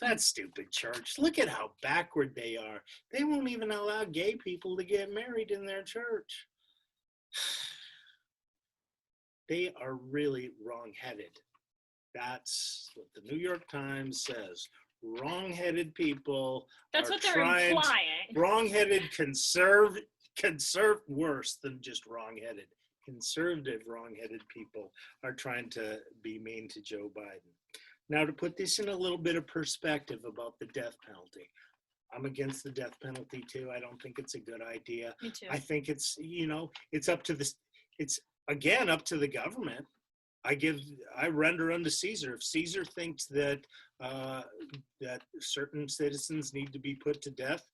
that stupid church. Look at how backward they are. They won't even allow gay people to get married in their church. They are really wrong-headed. That's what the New York Times says. Wrong-headed people. That's what they're implying. Wrong-headed worse than just wrong-headed. Conservative wrong-headed people are trying to be mean to Joe Biden. Now, to put this in a little bit of perspective about the death penalty, I'm against the death penalty too. I don't think it's a good idea. Me too. I think it's up to it's again up to the government. I render unto Caesar. If Caesar thinks that that certain citizens need to be put to death,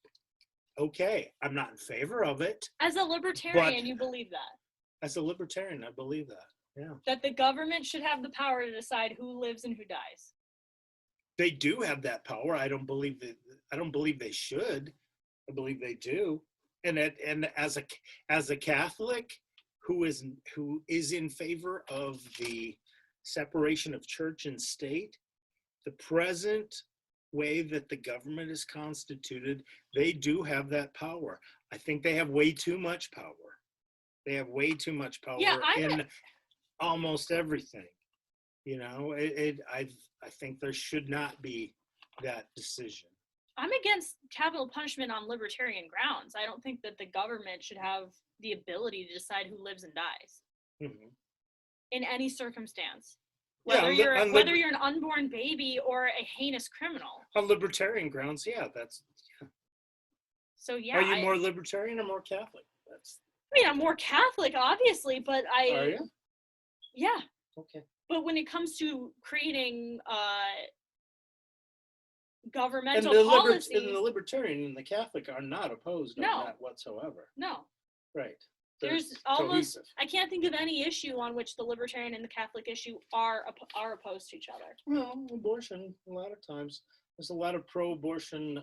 okay, I'm not in favor of it. As a libertarian, you believe that? As a libertarian, I believe that. Yeah. That the government should have the power to decide who lives and who dies. They do have that power. I don't believe they should. I believe they do. And as a Catholic who is in favor of the separation of church and state, the present way that the government is constituted, they do have that power. I think they have way too much power. They have way too much power in almost everything. I think there should not be that decision. I'm against capital punishment on libertarian grounds. I don't think that the government should have the ability to decide who lives and dies in any circumstance, whether you're an unborn baby or a heinous criminal. On libertarian grounds, So yeah. Are you more libertarian or more Catholic? I'm more Catholic, obviously, but Are you? Yeah. Okay. But when it comes to creating governmental policies, the libertarian and the Catholic are not opposed on that whatsoever. No. Right. There's almost cohesive. I can't think of any issue on which the libertarian and the Catholic issue are opposed to each other. Well, abortion, a lot of times there's a lot of pro-abortion.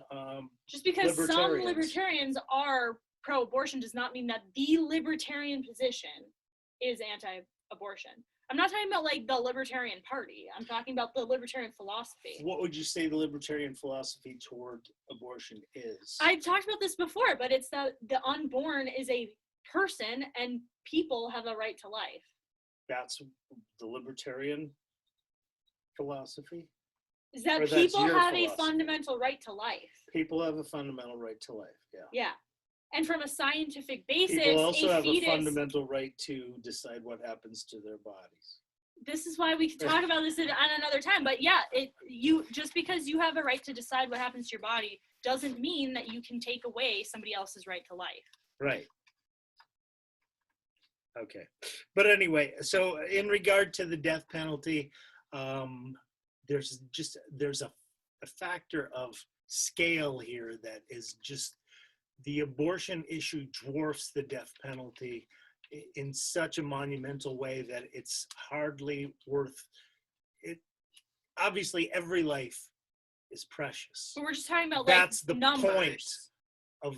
Just because some libertarians are pro-abortion does not mean that the libertarian position is anti-abortion. I'm not talking about like the Libertarian Party. I'm talking about the libertarian philosophy. What would you say the libertarian philosophy toward abortion is? I've talked about this before, but it's that the unborn is a person and people have a right to life. That's the libertarian philosophy? Is that people have a fundamental right to life. People have a fundamental right to life, yeah. Yeah. And from a scientific basis, people also have a fundamental right to decide what happens to their bodies. this is why we can talk about this on another time. But yeah, you just because you have a right to decide what happens to your body doesn't mean that you can take away somebody else's right to life. Right. Okay. But anyway, so in regard to the death penalty, there's a factor of scale here that is just, the abortion issue dwarfs the death penalty in such a monumental way that it's hardly worth it. Obviously, every life is precious. But we're just talking about That's the numbers. point of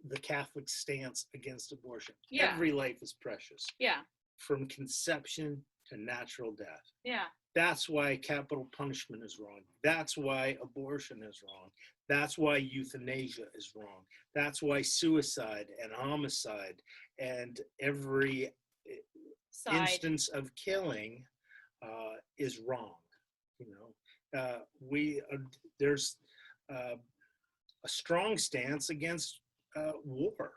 the Catholic stance against abortion. Yeah. Every life is precious. Yeah. From conception to natural death. Yeah. That's why capital punishment is wrong. That's why abortion is wrong. That's why euthanasia is wrong. That's why suicide and homicide and every instance of killing is wrong. You know, there's a strong stance against war.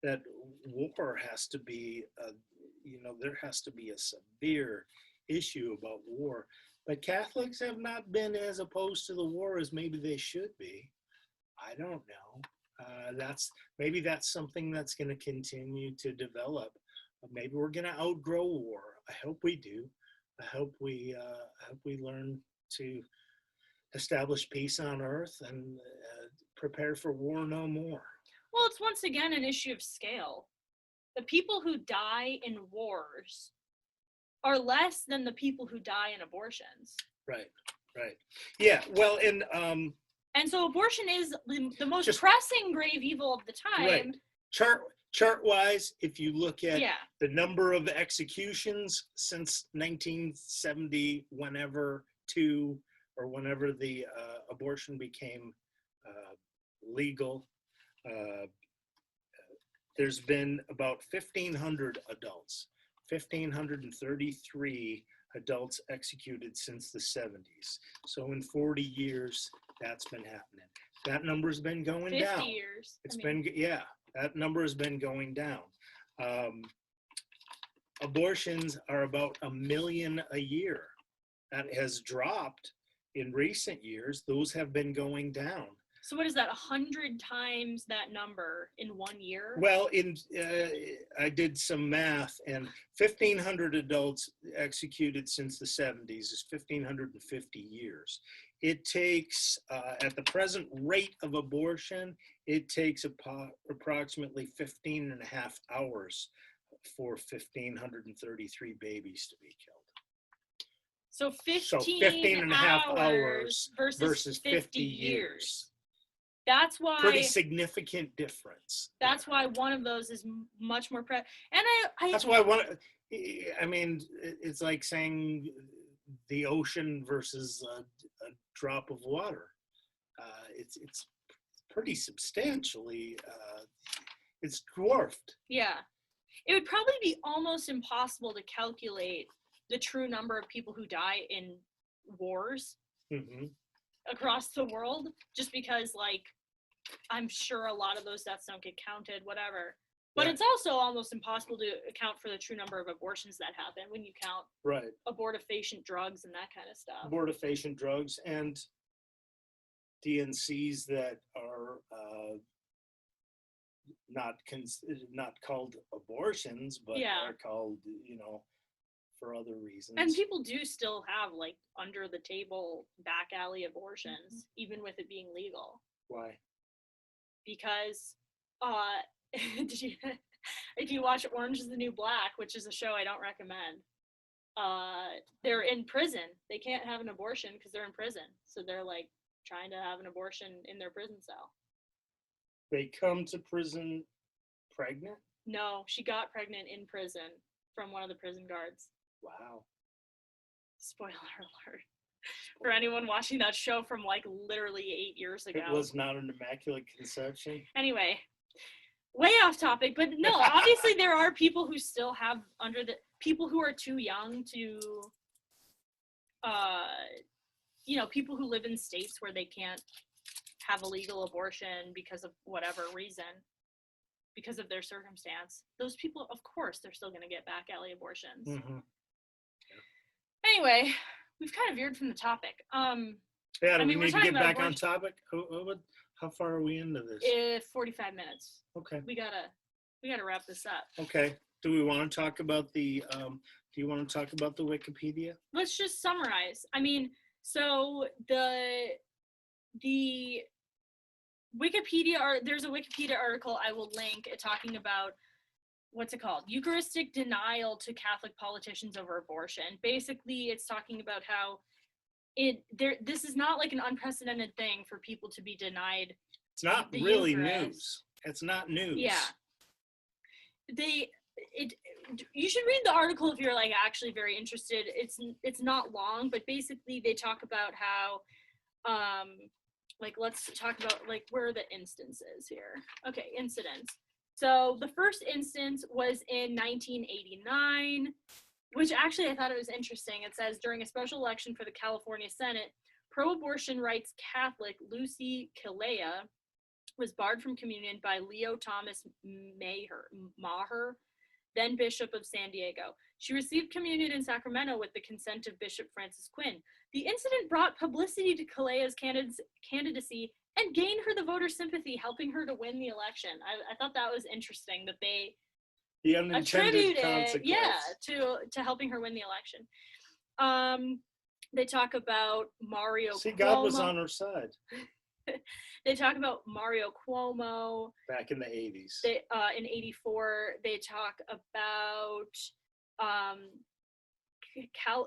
That war has to be, there has to be a severe issue about war. But Catholics have not been as opposed to the war as maybe they should be. I don't know. Maybe that's something that's going to continue to develop. Maybe we're going to outgrow war. I hope we do. I hope we learn to establish peace on earth and prepare for war no more. Well, it's once again an issue of scale. The people who die in wars are less than the people who die in abortions. Right. Yeah, well, and so abortion is the most pressing grave evil of the time. Right. Chart-wise, if you look at the number of executions since 1970, whenever the abortion became legal, there's been about 1,500 adults, 1,533 adults executed since the 70s. So in 40 years, that's been happening. That number's been going down. 50 years. That number has been going down. Abortions are about 1 million a year. That has dropped in recent years. Those have been going down. So what is that, 100 times that number in 1 year? Well, I did some math, and 1,500 adults executed since the 70s is 1,550 years. It takes, at the present rate of abortion, it takes approximately 15 and a half hours for 1,533 babies to be killed. So 15 and a half hours versus 50 years. That's why pretty significant difference. That's why one of those is much more that's why it's like saying the ocean versus a drop of water. It's pretty substantially it's dwarfed. Yeah. It would probably be almost impossible to calculate the true number of people who die in wars across the world, just because, like, I'm sure a lot of those deaths don't get counted, whatever. But it's also almost impossible to account for the true number of abortions that happen when you count abortifacient drugs and that kind of stuff. Abortifacient drugs and DNCs that are not called abortions, but are called, for other reasons. And people do still have, like, under the table back alley abortions, even with it being legal. Why? Because if you watch Orange is the New Black, which is a show I don't recommend, they're in prison. They can't have an abortion because they're in prison. So they're, like, trying to have an abortion in their prison cell. They come to prison pregnant? No, she got pregnant in prison from one of the prison guards. Wow. Spoiler alert. For anyone watching that show from, like, literally 8 years ago. It was not an immaculate conception. Anyway, way off topic, but no, obviously there are people who still have people who are too young to, people who live in states where they can't have a legal abortion because of whatever reason, because of their circumstance. Those people, of course, they're still going to get back alley abortions. Anyway, we've kind of veered from the topic. Yeah, do I we mean, we're need to talking get about back on topic? How far are we into this? 45 minutes. Okay. We gotta wrap this up. Okay. Do we want to talk about the do you want to talk about the Wikipedia? Let's just summarize. I mean, so the Wikipedia, there's a Wikipedia article I will link talking about, what's it called? Eucharistic denial to Catholic politicians over abortion. Basically, it's talking about how this is not like an unprecedented thing for people to be denied. It's not really news. It's not news. Yeah. You should read the article if you're like actually very interested. It's not long, but basically they talk about how like, let's talk about like where are the instances here. Okay, incidents. So the first instance was in 1989, which actually I thought it was interesting. It says, during a special election for the California Senate, pro-abortion rights Catholic Lucy Kilea was barred from communion by Leo Thomas Maher, then Bishop of San Diego. She received communion in Sacramento with the consent of Bishop Francis Quinn. The incident brought publicity to Kilea's candidacy and gained her the voter sympathy, helping her to win the election. I thought that was interesting that they attributed to helping her win the election. They talk about Mario Cuomo. God was on her side. They talk about Mario Cuomo. Back in the 80s. In 84, they talk about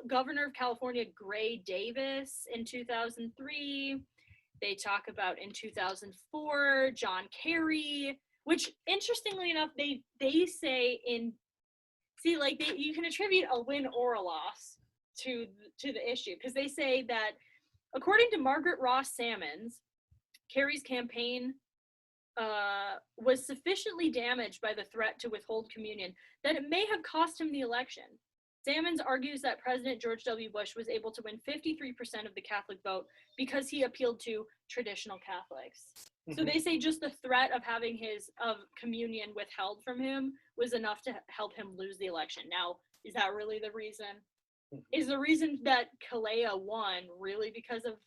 Governor of California Gray Davis in 2003. They talk about in 2004, John Kerry, which interestingly enough, they say you can attribute a win or a loss to the issue, because they say that according to Margaret Ross Salmons, Kerry's campaign was sufficiently damaged by the threat to withhold communion that it may have cost him the election. Salmons argues that President George W. Bush was able to win 53% of the Catholic vote because he appealed to traditional Catholics. Mm-hmm. So they say just the threat of having of communion withheld from him was enough to help him lose the election. Now, is that really the reason? Mm-hmm. Is the reason that Kilea won really because of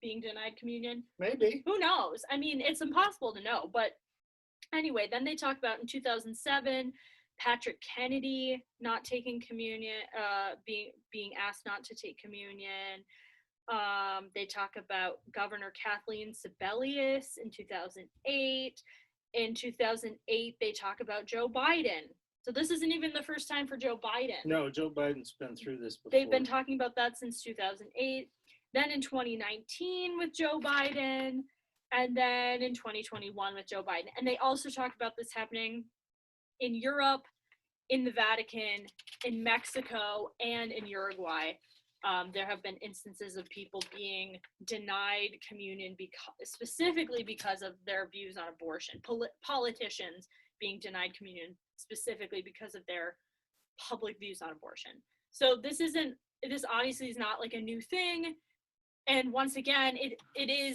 being denied communion? Maybe. Who knows? I mean, it's impossible to know. But anyway, then they talk about in 2007, Patrick Kennedy not taking communion, being asked not to take communion. They talk about Governor Kathleen Sebelius in 2008. In 2008, they talk about Joe Biden. So this isn't even the first time for Joe Biden. No, Joe Biden's been through this before. They've been talking about that since 2008. Then in 2019 with Joe Biden. And then in 2021 with Joe Biden. And they also talk about this happening in Europe, in the Vatican, in Mexico, and in Uruguay. There have been instances of people being denied communion specifically because of their views on abortion. Politicians being denied communion specifically because of their public views on abortion. So this obviously is not like a new thing. And once again, it's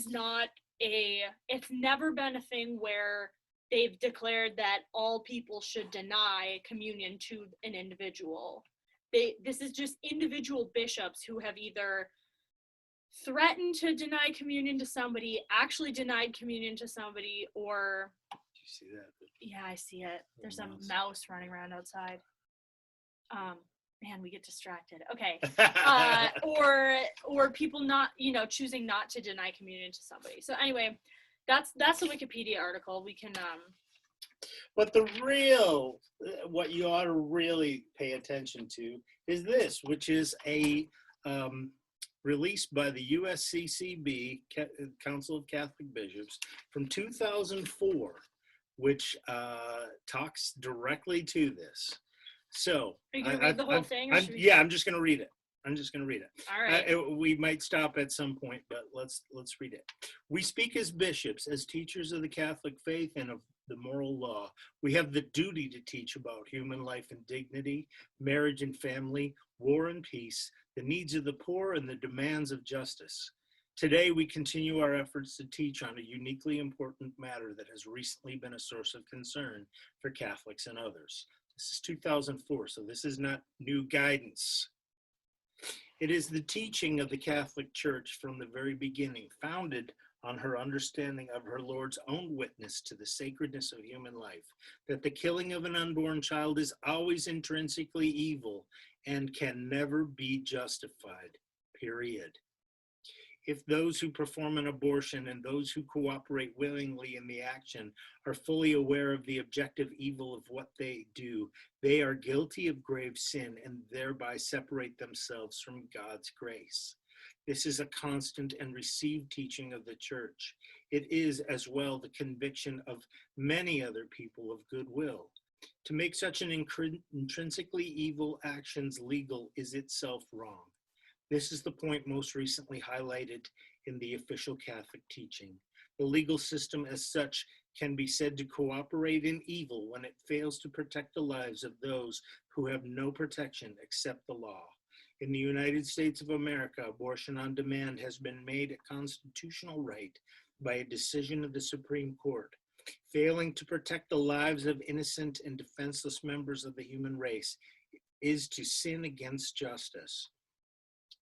never been a thing where they've declared that all people should deny communion to an individual. This is just individual bishops who have either threatened to deny communion to somebody, actually denied communion to somebody, or... Do you see that? Yeah, I see it. There's a mouse running around outside. Man, we get distracted. Okay. Or people not, choosing not to deny communion to somebody. So anyway, that's a Wikipedia article. We can But what you ought to really pay attention to is this, which is a released by the USCCB, Council of Catholic Bishops, from 2004, which talks directly to this. So, are you going to read the whole thing? I'm just going to read it. All right. We might stop at some point, but let's read it. We speak as bishops, as teachers of the Catholic faith and of the moral law. We have the duty to teach about human life and dignity, marriage and family, war and peace, the needs of the poor, and the demands of justice. Today, we continue our efforts to teach on a uniquely important matter that has recently been a source of concern for Catholics and others. This is 2004, so this is not new guidance. It is the teaching of the Catholic Church from the very beginning, founded on her understanding of her Lord's own witness to the sacredness of human life, that the killing of an unborn child is always intrinsically evil and can never be justified, period. If those who perform an abortion and those who cooperate willingly in the action are fully aware of the objective evil of what they do, they are guilty of grave sin and thereby separate themselves from God's grace. This is a constant and received teaching of the Church. It is as well the conviction of many other people of goodwill. To make such an intrinsically evil actions legal is itself wrong. This is the point most recently highlighted in the official Catholic teaching. The legal system as such can be said to cooperate in evil when it fails to protect the lives of those who have no protection except the law. In the United States of America, abortion on demand has been made a constitutional right by a decision of the Supreme Court. Failing to protect the lives of innocent and defenseless members of the human race is to sin against justice.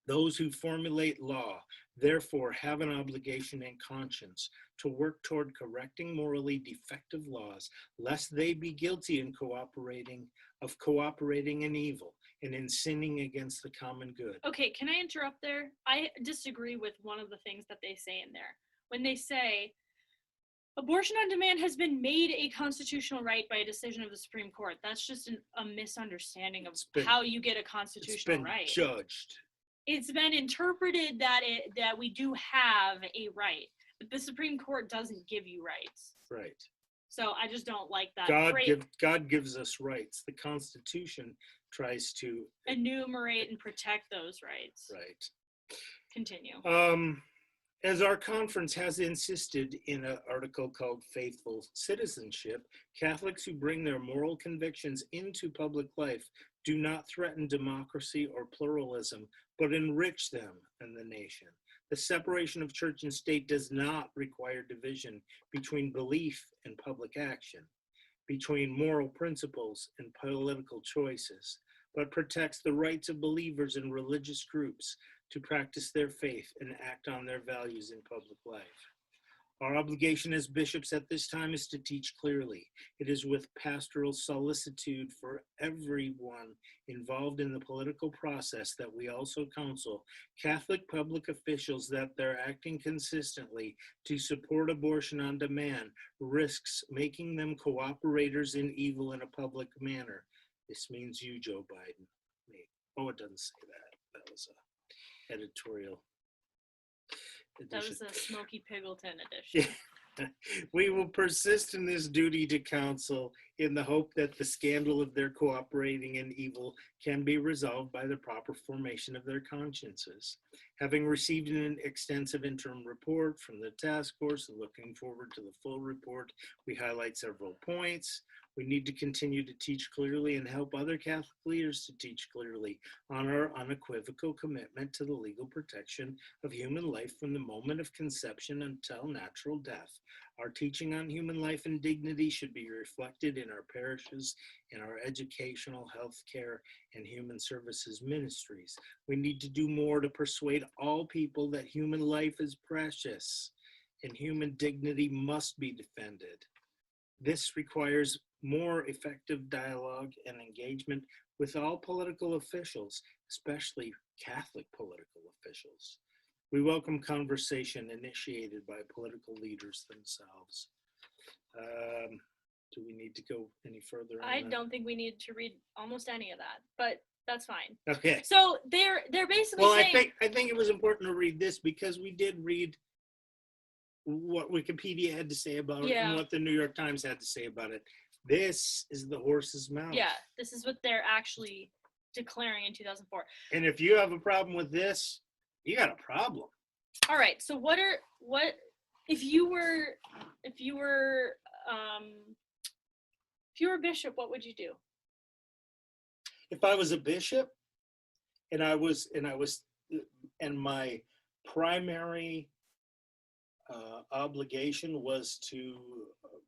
Those who formulate law, therefore, have an obligation and conscience to work toward correcting morally defective laws, lest they be guilty in cooperating in evil and in sinning against the common good. Okay, can I interrupt there? I disagree with one of the things that they say in there. When they say, abortion on demand has been made a constitutional right by a decision of the Supreme Court. That's just a misunderstanding of how you get a constitutional right. It's been judged. It's been interpreted that we do have a right, but the Supreme Court doesn't give you rights. Right. So I just don't like that. God gives us rights. The Constitution tries to enumerate and protect those rights. Right. Continue. As our conference has insisted in an article called Faithful Citizenship, Catholics who bring their moral convictions into public life do not threaten democracy or pluralism, but enrich them and the nation. The separation of church and state does not require division between belief and public action, between moral principles and political choices, but protects the rights of believers and religious groups to practice their faith and act on their values in public life. Our obligation as bishops at this time is to teach clearly. It is with pastoral solicitude for everyone involved in the political process that we also counsel Catholic public officials that their acting consistently to support abortion on demand risks making them cooperators in evil in a public manner. This means you, Joe Biden. Me. Oh, it doesn't say that. That was a editorial edition. That was a Smokey Piggleton edition. We will persist in this duty to counsel in the hope that the scandal of their cooperating in evil can be resolved by the proper formation of their consciences. Having received an extensive interim report from the task force and looking forward to the full report, we highlight several points. We need to continue to teach clearly and help other Catholic leaders to teach clearly on our unequivocal commitment to the legal protection of human life from the moment of conception until natural death. Our teaching on human life and dignity should be reflected in our parishes, in our educational, healthcare, and human services ministries. We need to do more to persuade all people that human life is precious and human dignity must be defended. This requires more effective dialogue and engagement with all political officials, especially Catholic political officials. We welcome conversation initiated by political leaders themselves. Do we need to go any further? I don't think we need to read almost any of that, but that's fine. Okay. So they're basically saying. I think it was important to read this because we did read what Wikipedia had to say about it and what the New York Times had to say about it. This is the horse's mouth. Yeah, this is what they're actually declaring in 2004. And if you have a problem with this, you got a problem. All right. So if you were a bishop, what would you do? If I was a bishop and my primary obligation was to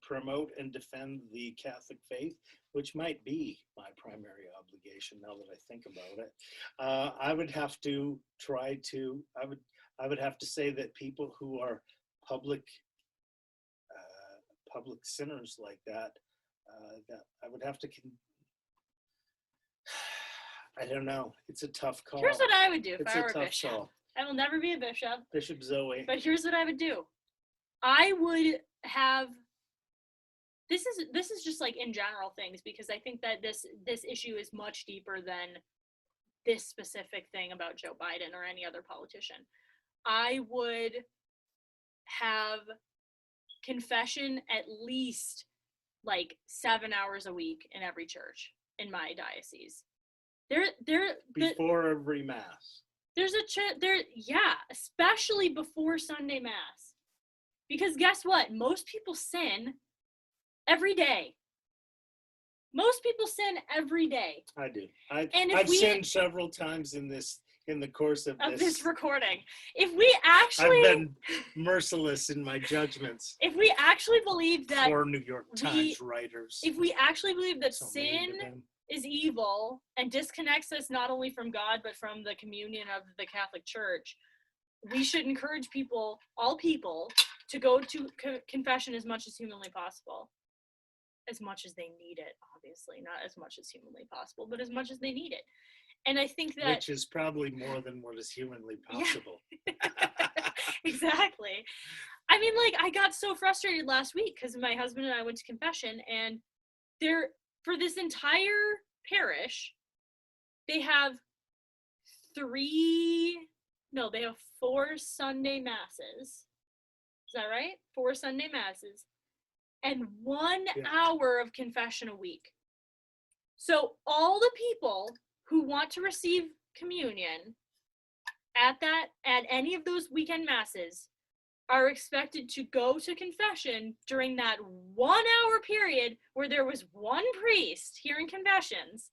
promote and defend the Catholic faith, which might be my primary obligation now that I think about it. I would have to I would have to say that people who are public sinners like that, that I would have to. I don't know. It's a tough call. Here's what I would do if It's I a were a tough bishop. call. I will never be a bishop. Bishop Zoe. But here's what I would do. I would have. This is just like in general things, because I think that this issue is much deeper than this specific thing about Joe Biden or any other politician. I would have confession at least like 7 hours a week in every church in my diocese. Before every mass. There's especially before Sunday Mass. Because guess what? Most people sin every day. Most people sin every day. I do. I've sinned several times in the course of this recording. If we actually, I've been merciless in my judgments. If we actually believe that, for New York Times writers. If we actually believe that sin is evil and disconnects us not only from God but from the communion of the Catholic Church, we should encourage all people, to go to confession as much as humanly possible. As much as they need it, obviously. Not as much as humanly possible, but as much as they need it. And I think that... Which is probably more than what is humanly possible. Yeah. Exactly. I mean, like, I got so frustrated last week because my husband and I went to confession, and for this entire parish, they have 4 Sunday masses. Is that right? 4 Sunday masses. And 1 hour of confession a week. So all the people who want to receive communion at any of those weekend masses are expected to go to confession during that 1 hour period where there was one priest hearing confessions.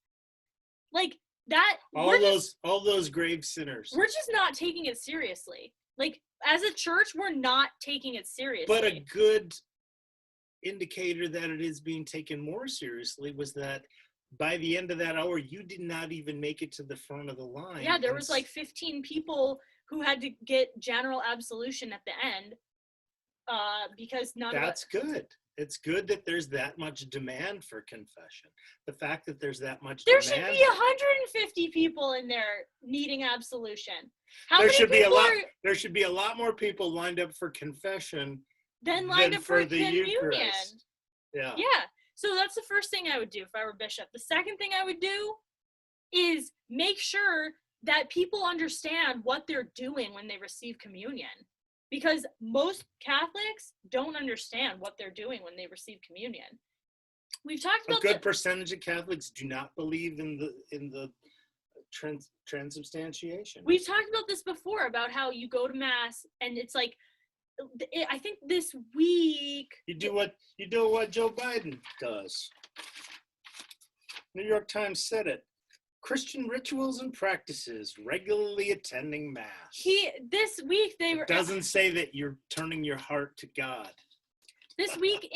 Like that. All those grave sinners. We're just not taking it seriously. Like, as a church, we're not taking it seriously. But a good indicator that it is being taken more seriously was that by the end of that hour, you did not even make it to the front of the line. Yeah, there was like 15 people who had to get general absolution at the end, because That's good. It's good that there's that much demand for confession. The fact that there's that much there demand. Should be 150 people in there needing absolution. There should be a lot more people lined up for confession than lined up for the communion. Eucharist. Yeah. So that's the first thing I would do if I were bishop. The second thing I would do is make sure that people understand what they're doing when they receive communion. Because most Catholics don't understand what they're doing when they receive communion. We've talked about a good percentage of Catholics do not believe in the transubstantiation. We've talked about this before, about how you go to Mass and it's like, I think this week you do what Joe Biden does. New York Times said it. Christian rituals and practices, regularly attending Mass. This week it doesn't say that you're turning your heart to God. This week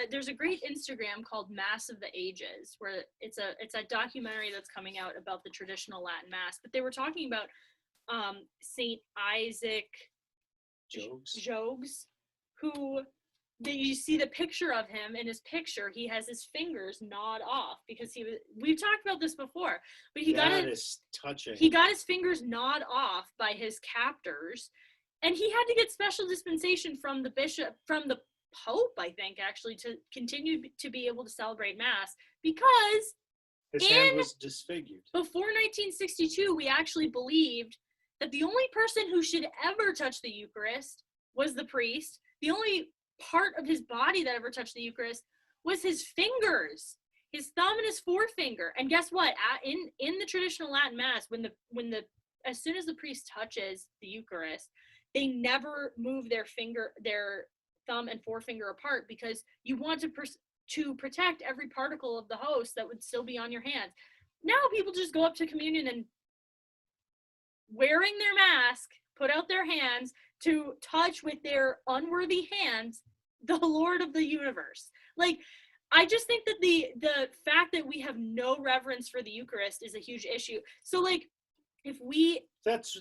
there's a great Instagram called Mass of the Ages, where it's a documentary that's coming out about the traditional Latin Mass. But they were talking about Saint Isaac Jogues, who you see the picture of him. In his picture, he has his fingers gnawed off because we've talked about this before, but he got his fingers gnawed off by his captors, and he had to get special dispensation from the Pope, I think, actually, to continue to be able to celebrate Mass, because his hand was disfigured. Before 1962, we actually believed that the only person who should ever touch the Eucharist was the priest. The only part of his body that ever touched the Eucharist was his fingers, his thumb and his forefinger. And guess what? In the traditional Latin Mass, as soon as the priest touches the Eucharist, they never move their thumb and forefinger apart, because you want to protect every particle of the host that would still be on your hands. Now people just go up to communion and, wearing their mask, put out their hands to touch with their unworthy hands the Lord of the universe. Like, I just think that the fact that we have no reverence for the Eucharist is a huge issue. So, like, if we... That's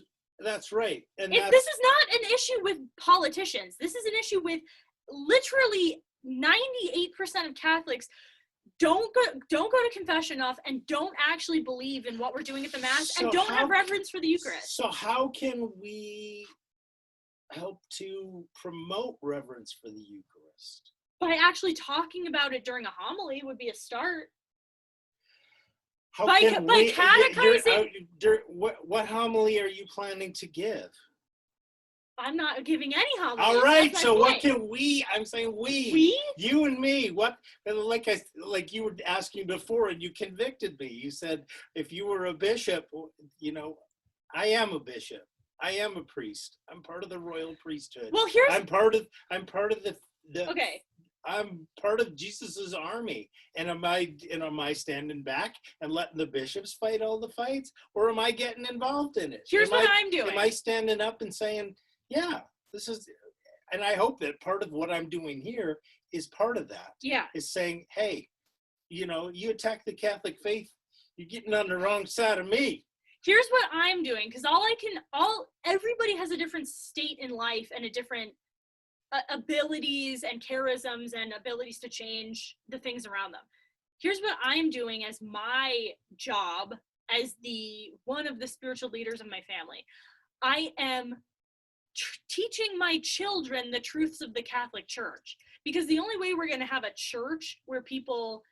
right. And this is not an issue with politicians. This is an issue with literally 98% of Catholics don't go to confession enough and don't actually believe in what we're doing at the Mass, and don't have reverence for the Eucharist. So how can we help to promote reverence for the Eucharist? By actually talking about it during a homily would be a start. By catechizing. What homily are you planning to give? I'm not giving any homily. All right, so what can we? I'm saying we, you and me. What? Like you were asking before, and you convicted me. You said if you were a bishop, you know, I am a bishop. I am a priest. I'm part of the royal priesthood. Well, I'm part of the. Okay. I'm part of Jesus's army, and am I standing back and letting the bishops fight all the fights, or am I getting involved in it? Here's what I'm doing. Am I standing up and saying, yeah, this is, and I hope that part of what I'm doing here is part of that. Yeah. Is saying, hey, you know, you attack the Catholic faith, you're getting on the wrong side of me. Here's what I'm doing, because everybody has a different state in life and a different abilities and charisms and abilities to change the things around them. Here's what I'm doing as my job as one of the spiritual leaders of my family. I am teaching my children the truths of the Catholic Church, because the only way we're going to have a church where people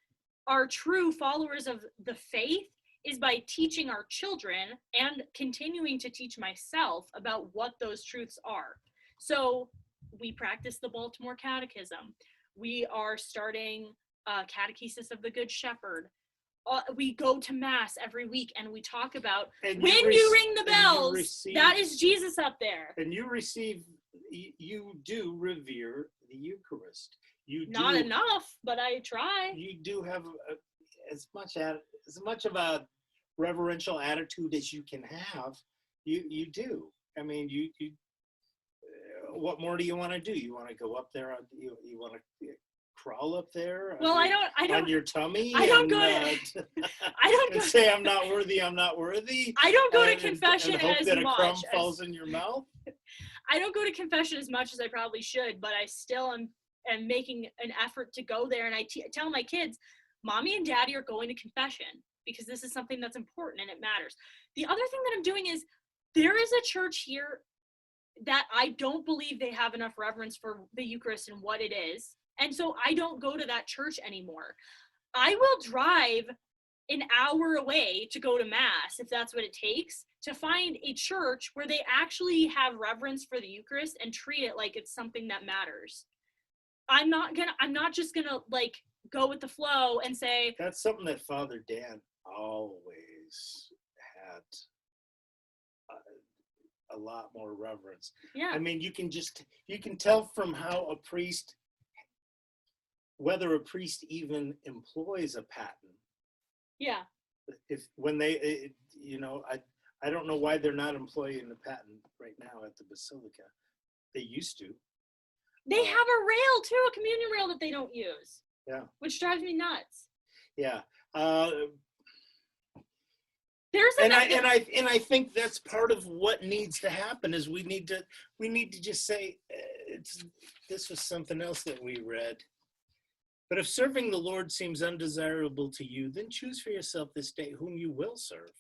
are true followers of the faith is by teaching our children and continuing to teach myself about what those truths are. So we practice the Baltimore Catechism. We are starting Catechesis of the Good Shepherd. We go to Mass every week, and we talk about when you ring the bells, that is Jesus up there. And you do revere the Eucharist. Not enough, but I try. You do have as much of a reverential attitude as you can have. You do. I mean, you what more do you want to do? You want to go up there? You want to crawl up there? Well, I don't. On your tummy? I don't go to. I don't and say I'm not worthy. I'm not worthy. I don't go to confession and hope as that much. A crumb falls in your mouth. I don't go to confession as much as I probably should, but I still am making an effort to go there. And I tell my kids, Mommy and Daddy are going to confession because this is something that's important and it matters. The other thing that I'm doing is there is a church here that I don't believe they have enough reverence for the Eucharist and what it is. And so I don't go to that church anymore. I will drive an hour away to go to Mass, if that's what it takes, to find a church where they actually have reverence for the Eucharist and treat it like it's something that matters. I'm not just gonna like go with the flow and say. That's something that Father Dan always had a lot more reverence. Yeah. I mean, you can tell from how whether a priest even employs a paten. Yeah. I don't know why they're not employing the paten right now at the Basilica. They used to. They have a rail too, a communion rail that they don't use. Yeah. Which drives me nuts. Yeah. I think that's part of what needs to happen is we need to just say this was something else that we read. But if serving the Lord seems undesirable to you, then choose for yourself this day whom you will serve.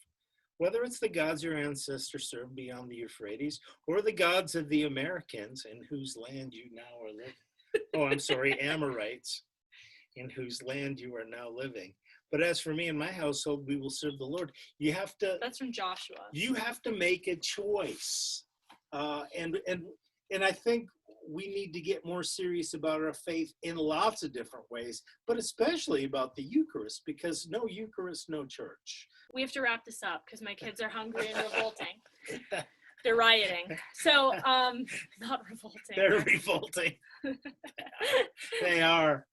Whether it's the gods your ancestors served beyond the Euphrates, or the gods of the Americans in whose land you now are living. Amorites, in whose land you are now living. But as for me and my household, we will serve the Lord. That's from Joshua. You have to make a choice. And I think we need to get more serious about our faith in lots of different ways, but especially about the Eucharist, because no Eucharist, no church. We have to wrap this up because my kids are hungry and revolting. They're rioting. So, not revolting. They're revolting. They are.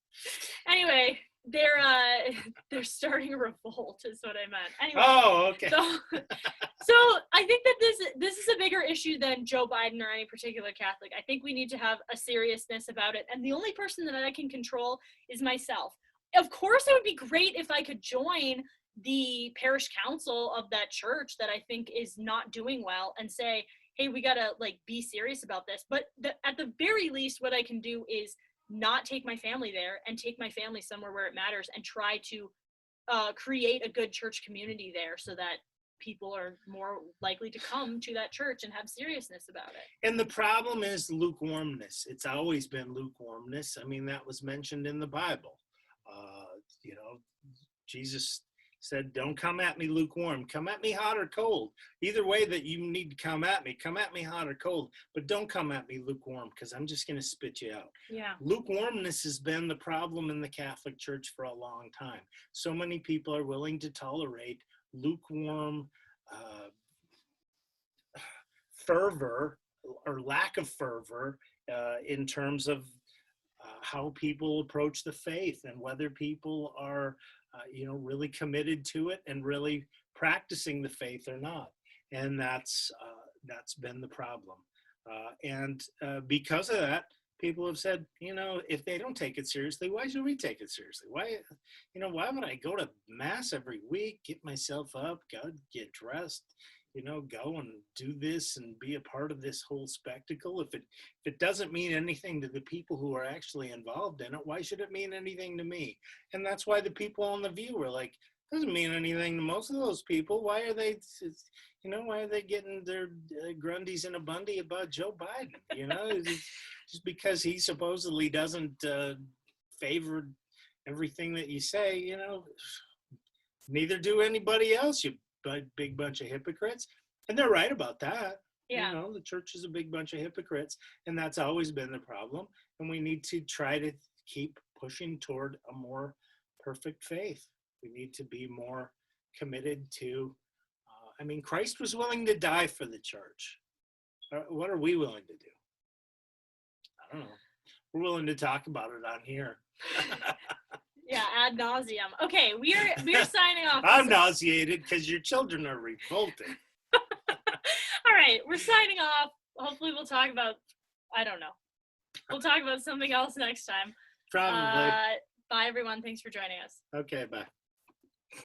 Anyway, they're starting a revolt is what I meant. Anyway. Oh, okay. So I think that this is a bigger issue than Joe Biden or any particular Catholic. I think we need to have a seriousness about it. And the only person that I can control is myself. Of course, it would be great if I could join the parish council of that church that I think is not doing well and say, hey, we got to like be serious about this. But at the very least, what I can do is not take my family there and take my family somewhere where it matters and try to create a good church community there so that people are more likely to come to that church and have seriousness about it. And the problem is lukewarmness. It's always been lukewarmness. I mean, that was mentioned in the Bible. Jesus said, don't come at me lukewarm. Come at me hot or cold. Either way that you need to come at me hot or cold. But don't come at me lukewarm because I'm just going to spit you out. Yeah. Lukewarmness has been the problem in the Catholic Church for a long time. So many people are willing to tolerate lukewarm fervor or lack of fervor in terms of how people approach the faith and whether people are really committed to it and really practicing the faith or not. And that's been the problem. And because of that, people have said, if they don't take it seriously, why should we take it seriously? Why would I go to mass every week, get myself up, go get dressed, go and do this and be a part of this whole spectacle? If it doesn't mean anything to the people who are actually involved in it, why should it mean anything to me? And that's why the people on The View were like, doesn't mean anything to most of those people. Why are they getting their Grundies in a bundy about Joe Biden? Just because he supposedly doesn't favor everything that you say, neither do anybody else, you big bunch of hypocrites. And they're right about that. Yeah. The church is a big bunch of hypocrites, and that's always been the problem. And we need to try to keep pushing toward a more perfect faith. We need to be more committed to, Christ was willing to die for the church. What are we willing to do? I don't know. We're willing to talk about it on here. Yeah, ad nauseum. Okay, we're signing off. I'm nauseated because your children are revolting. All right, we're signing off. Hopefully we'll talk about, I don't know. We'll talk about something else next time. Probably. Bye, everyone. Thanks for joining us. Okay, bye.